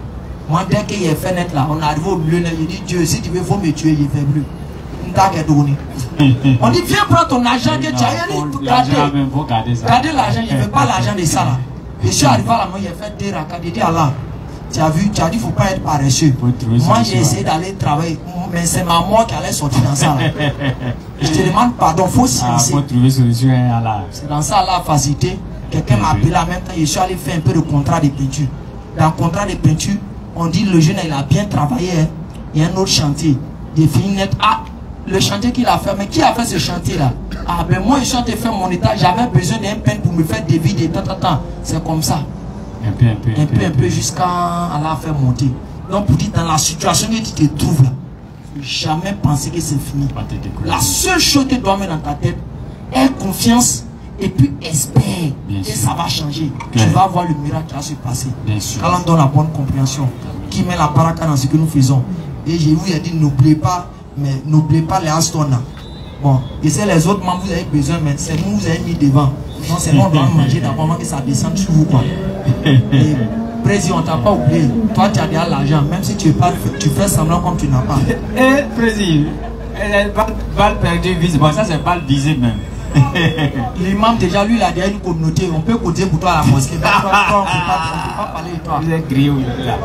Moi, dès qu'il y a fait net là, on arrive au milieu, je dis Dieu, si tu veux, faut me tuer, il fait bleu. On dit, viens prendre ton argent que tu as. Gardez l'argent, je ne veux pas l'argent de ça là. Je suis arrivé à la main, il a fait des racades, il dit Allah, tu as vu, tu as dit, il ne faut pas être paresseux. Moi, j'ai essayé d'aller travailler, mais c'est ma mort qui allait sortir dans ça là. Je te demande pardon, il faut silencer. C'est dans ça la facilité. Quelqu'un m'a appelé en même temps, je suis allé faire un peu de contrat de peinture. Dans le contrat de peinture, on dit le jeune il a bien travaillé. Hein. Il y a un autre chantier. Il finit net. Ah, le chantier qu'il a fait, mais qui a fait ce chantier là? Ah, ben moi je suis en train de faire mon état, j'avais besoin d'un peine pour me faire des vides et tant. C'est comme ça. Un peu jusqu'à la faire monter. Donc pour dire, dans la situation que tu te trouves là, jamais penser que c'est fini. La seule chose que tu dois mettre dans ta tête, est confiance. Et puis espère que ça va changer. Tu vas voir le miracle qui va se passer. Quand on donne la bonne compréhension, qui met la baraka dans ce que nous faisons. Et je vous ai dit, n'oubliez pas, mais n'oubliez pas les astona. Bon, et c'est les autres membres, vous avez besoin, mais c'est nous, vous avez mis devant. Non, c'est nous, on doit manger d'abord que ça descende sur vous. Quoi. Et président, on t'a pas oublié. Toi, tu as déjà l'argent, même si tu fais semblant comme tu n'as pas. Président, balle perdue, vise. Bon, ça c'est balle visée même. L'imam déjà lui il a déjà une communauté, on peut cotiser pour toi à la mosquée. On ne peut pas parler de toi. Vous êtes grillé là.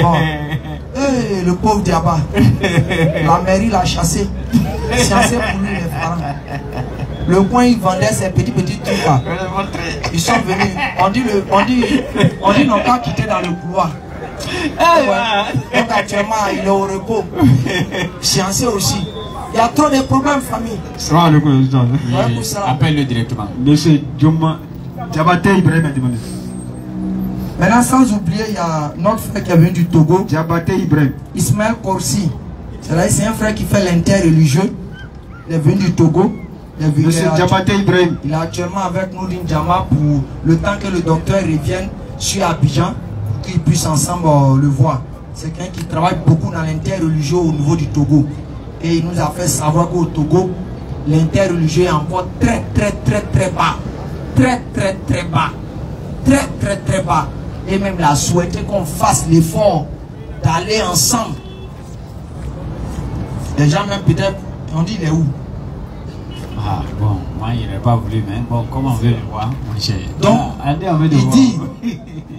Bon. Hey, le pauvre Diaba. La mairie l'a chassé. Chassé pour lui les parents. Le coin il vendait ses petits trucs là. Ils sont venus. On dit n'ont pas quitté dans le couloir. Donc actuellement il est au repos. Fiancé aussi. Il y a trop de problèmes, famille. Appelle-le directement. Monsieur Djoma Diabaté Ibrahim. Maintenant, sans oublier, il y a notre frère qui est venu du Togo. Diabaté Ibrahim. Ismaël Korsi. C'est un frère qui fait l'interreligieux. Il est venu du Togo. Monsieur Diabaté Ibrahim. Il est actuellement avec nous d'Injama pour le temps que le docteur revienne sur Abidjan, pour qu'ils puissent ensemble le voir. C'est quelqu'un qui travaille beaucoup dans l'interreligieux au niveau du Togo. Et il nous a fait savoir qu'au Togo, l'interreligieux est encore très bas. Très bas. Et même il a souhaité qu'on fasse l'effort d'aller ensemble. Les gens même peut-être, on dit il est où? Ah bon, moi il n'aurait pas voulu, mais bon, comment on veut le voir, mon cher? Donc, il dit,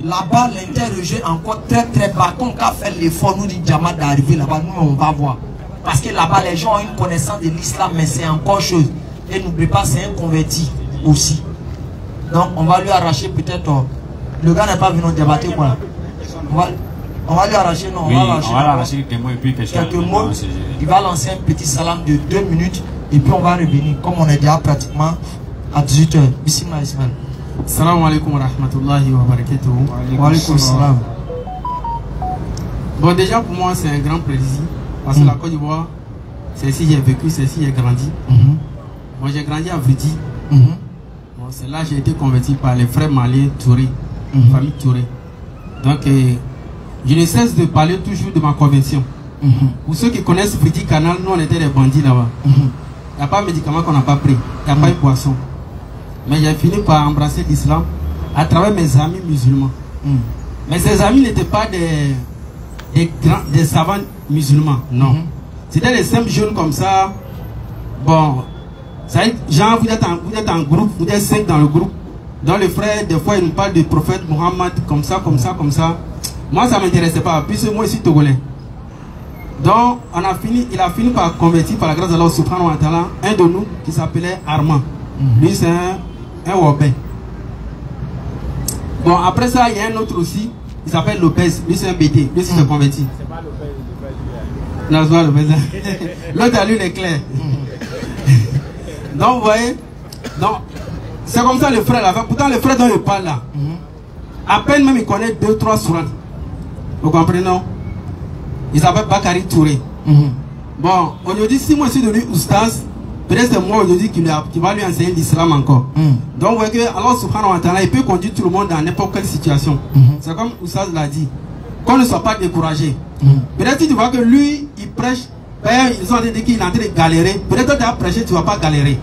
là-bas l'interreligieux est encore très bas. Qu'on a fait l'effort, nous dit Djama d'arriver là-bas, nous on va voir. Parce que là-bas, les gens ont une connaissance de l'islam, mais c'est encore chose. Et n'oubliez pas, c'est un converti aussi. Donc, on va lui arracher peut-être... le gars n'est pas venu nous débattre, quoi. On va lui arracher, non, oui, on va l'arracher quelques mots et puis quelques mots. Il va lancer un petit salam de 2 minutes et puis on va revenir. Comme on est déjà pratiquement à 18h. Bismillah Ismaël. Salam alaikum wa rahmatullahi wa barakatuh. Wa alaikum salam. Bon, déjà pour moi, c'est un grand plaisir. Parce que la Côte d'Ivoire, c'est ici que j'ai vécu, c'est ici que j'ai grandi. Moi, j'ai grandi à Vridi. Bon, c'est là que j'ai été converti par les frères Malé Touré, famille Touré. Donc, je ne cesse de parler toujours de ma conversion. Pour ceux qui connaissent Vridi Canal, nous, on était des bandits là-bas. Il n'y a pas de médicaments qu'on n'a pas pris. Il n'y a pas de poisson. Mais j'ai fini par embrasser l'islam à travers mes amis musulmans. Mais ces amis n'étaient pas des savants musulmans, non. C'était des simples jeunes comme ça. Bon, ça, genre, vous êtes en groupe, vous êtes 5 dans le groupe. Dans le frère, des fois, ils nous parlent du prophète Mohammed, comme ça, comme ça, comme ça. Moi, ça ne m'intéressait pas, puisque moi, je suis togolais. Donc, il a fini par convertir par la grâce d'Allah subhanahu wa ta'ala un de nous qui s'appelait Armand. Lui, c'est un Wobé. Bon, après ça, il y a un autre aussi, il s'appelle Lopez. Lui, c'est un BT. Lui, c'est converti. C'est pas Lopez. Non, c'est pas Lopez. L'autre a lu l'éclair. Donc, vous voyez, c'est comme ça le frère là. Pourtant, le frère dont il parle là, à peine même il connaît 2-3 sourates. Vous comprenez, non? Il s'appelle Bakari Touré. Bon, aujourd'hui, si moi je suis devenu oustaz, peut-être c'est moi aujourd'hui qui va lui enseigner l'islam encore. Donc, vous voyez que Allah subhanahu wa ta'ala, il peut conduire tout le monde dans n'importe quelle situation. C'est comme oustaz l'a dit. Qu'on ne soit pas découragé. Peut-être que tu vois que lui, il prêche, ils ont dit qu'il est en train de galérer. Peut-être que tu as prêché, tu ne vas pas galérer.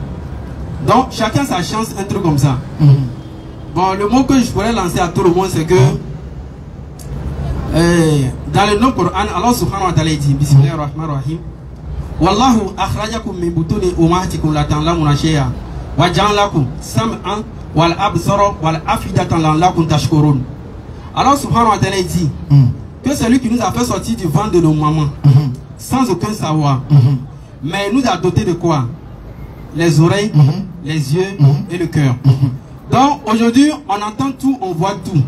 Donc, chacun sa chance, un truc comme ça. Bon, le mot que je pourrais lancer à tout le monde, c'est que dans le nom Coran, Allah subhanahu wa ta'ala dit Bismillahir Rahmanir Rahim. Wallahu akhrajakum min butuni ummahatikum la ta'lamuna shay'a wa ja'alakum sam'an wal absara wal afidatan la'allakum tashkurun. Allah subhanahu wa ta'ala dit que c'est lui qui nous a fait sortir du ventre de nos mamans sans aucun savoir. Mais il nous a doté de quoi? Les oreilles, les yeux et le cœur. Donc aujourd'hui, on entend tout, on voit tout.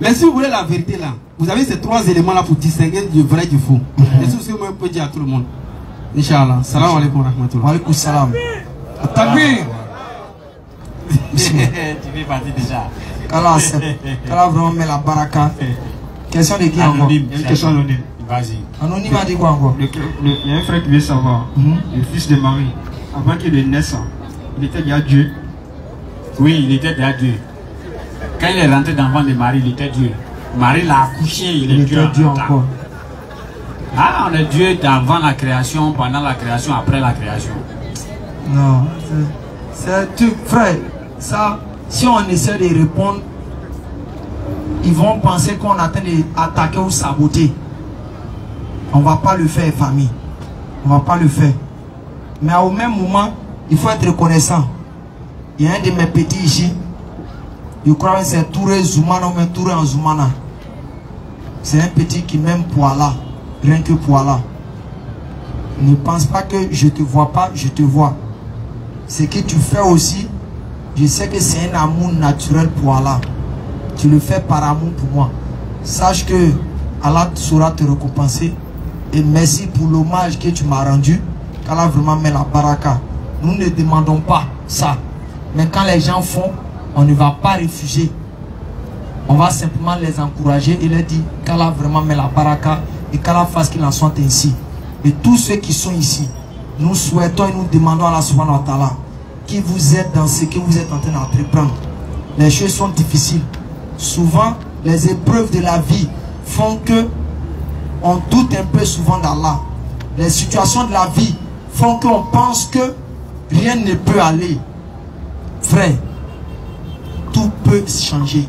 Mais si vous voulez la vérité là, vous avez ces 3 éléments là pour distinguer du vrai du faux. C'est tout ce que moi je peux dire à tout le monde. Inch'Allah. Salam alaikum wa rahmatullah. Wa alaikum salam. Takbir. Tu fais partie déjà. Kala vraiment met la baraka. Question de qui encore? Anonyme. Une question anonyme. Vas-y. Anonyme a dit quoi encore? Il y a un frère qui veut savoir. Le fils de Marie, avant qu'il ne naisse, il était déjà Dieu. Oui, il était déjà Dieu. Quand il est rentré dans le ventre de Marie, il était Dieu. Marie l'a accouché, il est Dieu. Dieu encore. Ah, on est Dieu avant la création, pendant la création, après la création. Non, c'est tout, frère. Ça, si on essaie de répondre, ils vont penser qu'on est en train d'attaquer ou saboter. On ne va pas le faire, famille. On ne va pas le faire. Mais au même moment, il faut être reconnaissant. Il y a un de mes petits ici. Je crois que c'est Touré Zoumana ou même Touré en Zoumana. C'est un petit qui m'aime pour Allah. Rien que pour Allah. Ne pense pas que je ne te vois pas, je te vois. Ce que tu fais aussi, je sais que c'est un amour naturel pour Allah. Tu le fais par amour pour moi. Sache que Allah saura te récompenser. Et merci pour l'hommage que tu m'as rendu. qu'Allah vraiment met la baraka. Nous ne demandons pas ça. Mais quand les gens font, on ne va pas refuser. On va simplement les encourager et leur dire qu'Allah vraiment met la baraka et qu'Allah fasse qu'il en soit ainsi. Et tous ceux qui sont ici, nous souhaitons et nous demandons à Allah subhanahu wa ta'ala qui vous aide dans ce que vous êtes en train d'entreprendre. Les choses sont difficiles. Souvent, les épreuves de la vie font que on doute un peu souvent d'Allah. Les situations de la vie font qu'on pense que rien ne peut aller. Frère, tout peut changer.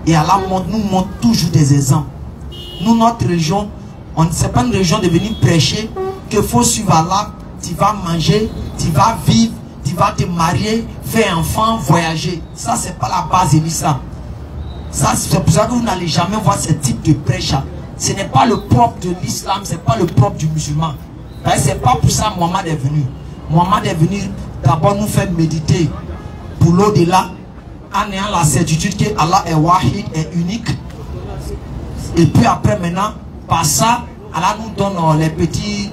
Et Allah nous montre toujours des exemples. Nous, notre religion, on ne sait pas une religion de venir prêcher qu'il faut suivre Allah, tu vas manger, tu vas vivre, tu vas te marier, faire enfant, voyager. Ça, c'est pas la base de l'islam. C'est pour ça que vous n'allez jamais voir ce type de prêche. Ce n'est pas le propre de l'islam, ce n'est pas le propre du musulman. C'est pas pour ça que Mohammed est venu. Mohammed est venu d'abord nous faire méditer pour l'au-delà, en ayant la certitude que Allah est wahid, est unique. Et puis après maintenant, par ça, Allah nous donne les petits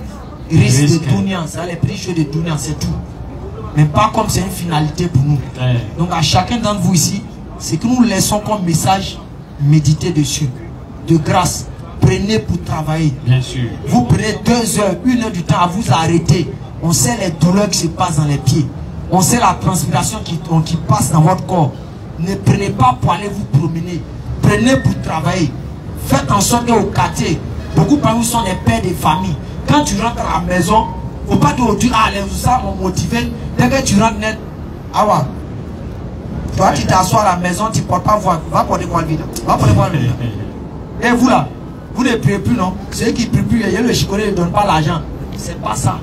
risques de dunya, les petits jeux de dunya, c'est tout. Mais pas comme c'est une finalité pour nous. Donc à chacun d'entre vous ici, ce que nous laissons comme message, méditez dessus. De grâce, prenez pour travailler. Bien sûr. Vous prenez 2 heures, 1 heure du temps à vous arrêter. On sait les douleurs qui se passent dans les pieds. On sait la transpiration qui passe dans votre corps. Ne prenez pas pour aller vous promener. Prenez pour travailler. Faites en sorte qu'au quartier, beaucoup parmi vous sont des pères de famille. Quand tu rentres à la maison, il ne faut pas te dire, ah, les ça m'ont motivé. Dès que tu rentres net, ah ouais. Toi, tu t'assois à la maison, tu ne portes pas voix. Va porter quoi le vide. Va porter quoi le vide. Et vous là, vous ne priez plus, non? Ceux qui ne prient plus, le chicoré ne donne pas l'argent. C'est pas ça.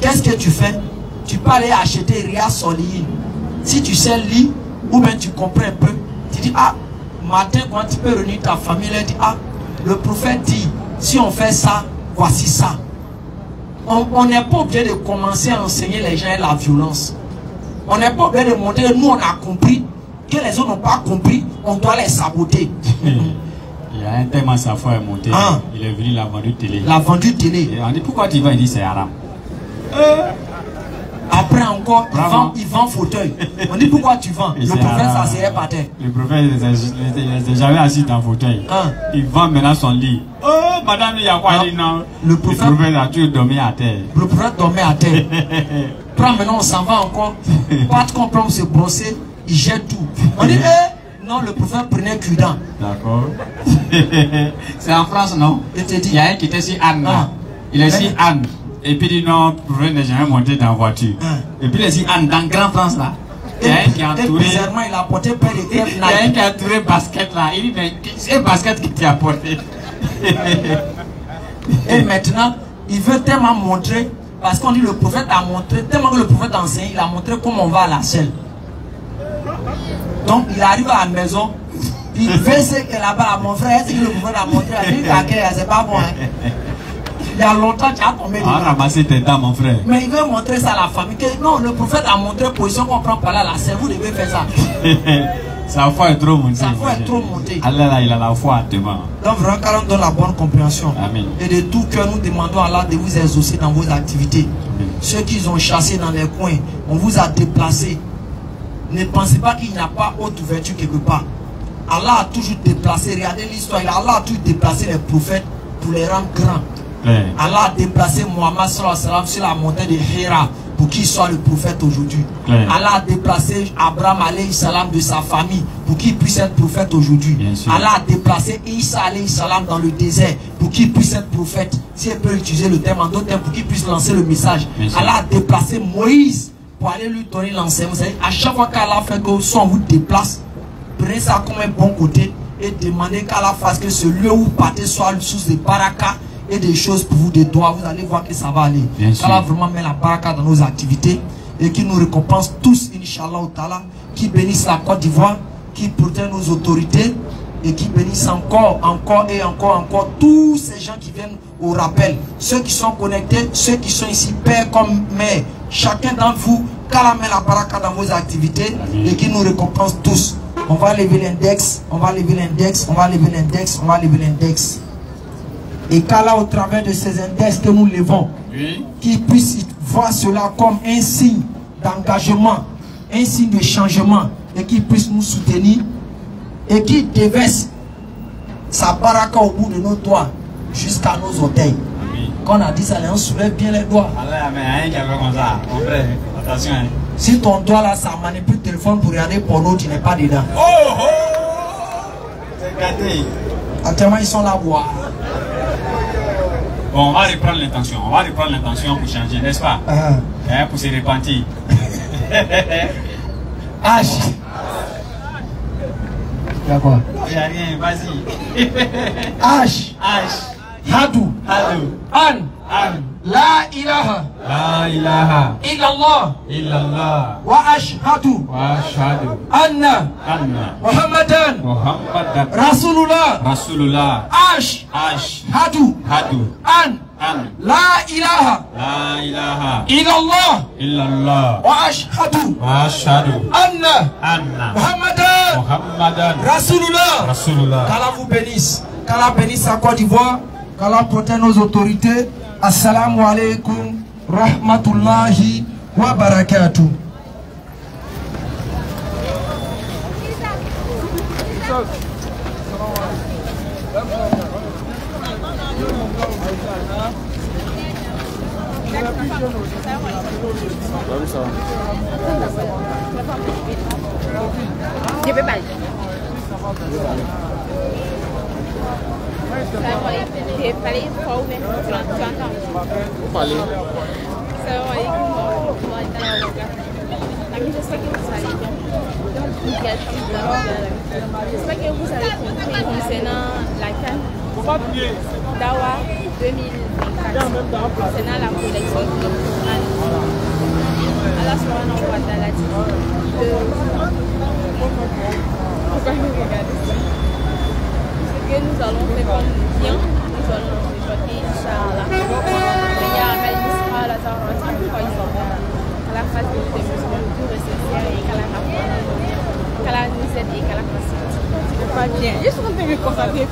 Qu'est-ce que tu fais? Tu peux aller acheter Ria Solihin. Si tu sais lire, ou bien tu comprends un peu, tu dis, ah, matin, quand tu peux réunir ta famille, tu dis, ah, le prophète dit, si on fait ça, voici ça. On n'est pas obligé de commencer à enseigner les gens la violence. On n'est pas obligé de montrer, nous on a compris, que les autres n'ont pas compris, on doit les saboter. Il y a un thème à sa foi est monté. Ah. Il est venu la vendu télé. La vendu télé. Et on dit pourquoi tu vas, il dit c'est haram. Après encore, il vend fauteuil. On dit pourquoi tu vends? Le prophète s'assied par terre. Le prophète n'est jamais assis dans le fauteuil. Il vend maintenant son lit. Oh, madame, il y a quoi dit non? Le prophète a toujours dormi à terre. Le prophète dormait à terre. Prends maintenant, on s'en va encore. Pas de comprendre, se brosser, il jette tout. On dit, non, le prophète prenait cure-dent. D'accord. C'est en France, non? Il y a un qui était sur Anne. Il est sur Anne. Et puis il dit non, le prophète n'est jamais monté dans la voiture. Et puis il est sur Anne, dans Grand France là. Il y a un qui a entouré. Il a porté près de terre. Il y a un qui a entouré basket là. Il dit, mais c'est basket que tu as porté. Et maintenant, il veut tellement montrer. Parce qu'on dit le prophète a montré, tellement que le prophète enseigne, il a montré comment on va à la selle. Donc il arrive à la maison, il fait ce que là-bas, mon frère, est-ce que le prophète a montré? Il dit c'est pas bon. Hein. Il y a longtemps tu as tombé dedans. Ramasser tes dents, mon frère. Mais il veut montrer ça à la famille. Que, non, le prophète a montré position qu'on prend par là, la selle, vous devez faire ça. Sa foi est trop montée. Sa foi est trop montée. Allah là, il a la foi devant. Donc vraiment, quand on donne la bonne compréhension. Amen. Et de tout cœur, nous demandons à Allah de vous exaucer dans vos activités. Amen. Ceux qui ont chassé dans les coins, on vous a déplacé. Ne pensez pas qu'il n'y a pas autre ouverture quelque part. Allah a toujours déplacé, regardez l'histoire, Allah a toujours déplacé les prophètes pour les rendre grands. Allah a déplacé Muhammad sallallahu alayhi wa sallam sur la montagne de Hira pour qu'il soit le prophète aujourd'hui. Allah a déplacé Abraham alayhi salam de sa famille pour qu'il puisse être prophète aujourd'hui. Allah a déplacé Isa alayhi salam dans le désert pour qu'il puisse être prophète. Si elle peut utiliser le terme en d'autres termes, pour qu'il puisse lancer le message. Allah a déplacé Moïse pour aller lui donner l'enseignement. À chaque fois qu'Allah fait que soit on vous déplace, prenez ça comme un bon côté et demandez qu'Allah fasse que ce lieu où vous partez soit une source de baraka et des choses pour vous, des doigts. Vous allez voir que ça va aller. qu'Allah vraiment met la baraka dans nos activités et qui nous récompense tous, Inch'Allah Ta'ala, qui bénisse la Côte d'Ivoire, qui protège nos autorités et qui bénisse encore tous ces gens qui viennent au rappel, ceux qui sont connectés, ceux qui sont ici, père comme mère, chacun d'entre vous, qu'Allah met la baraka dans vos activités et qui nous récompense tous. On va lever l'index, on va lever l'index, on va lever l'index, on va lever l'index. Et qu'Allah, au travers de ces index que nous levons, qu'il puisse voir cela comme un signe d'engagement, un signe de changement, et qu'il puisse nous soutenir, et qu'il déverse sa baraka au bout de nos doigts, jusqu'à nos orteils. Quand on a dit ça, on soulève bien les doigts. Attention. Si ton doigt là, ça manipule le téléphone pour regarder porno, tu n'es pas dedans. C'est gâté. Actuellement, ils sont là, boire. Bon, on va reprendre l'intention. On va reprendre l'intention pour changer, n'est-ce pas? Pour se repentir. H. Il y a quoi? Il n'y a rien, vas-y. H. Hadou. An. La ilaha. La ilaha. Illallah. Wa ashhadu. Anna. Muhammadan. Rasulullah. Ashhadu. An. La ilaha. Illallah. Wa ashhadu. Anna. Muhammadan. Rasulullah. Qu'Allah vous bénisse. Qu'Allah bénisse la Côte d'Ivoire. Qu'Allah protège nos autorités. Assalamu alaikum rahmatullahi wa barakatuh. Je peux parler. Je peux parler fort, mais tu entends. Vous parlez. J'espère que vous allez bien. J'espère que vous avez compris concernant la CAN Dawa 2024, concernant la collection de Quran. Allah subhanahu wa ta'ala dit pourquoi nous regardez ça? Ce que nous allons faire comme bien, nous allons récolter, Inch'Allah. Mais il y a un bel Isra, la Zarati, pourquoi ils sont là? La face de des musulmans le plus nécessaire et qu'elle a nous aide et qu'elle a facilité. C'est pas bien. Je suis en train de me concentrer.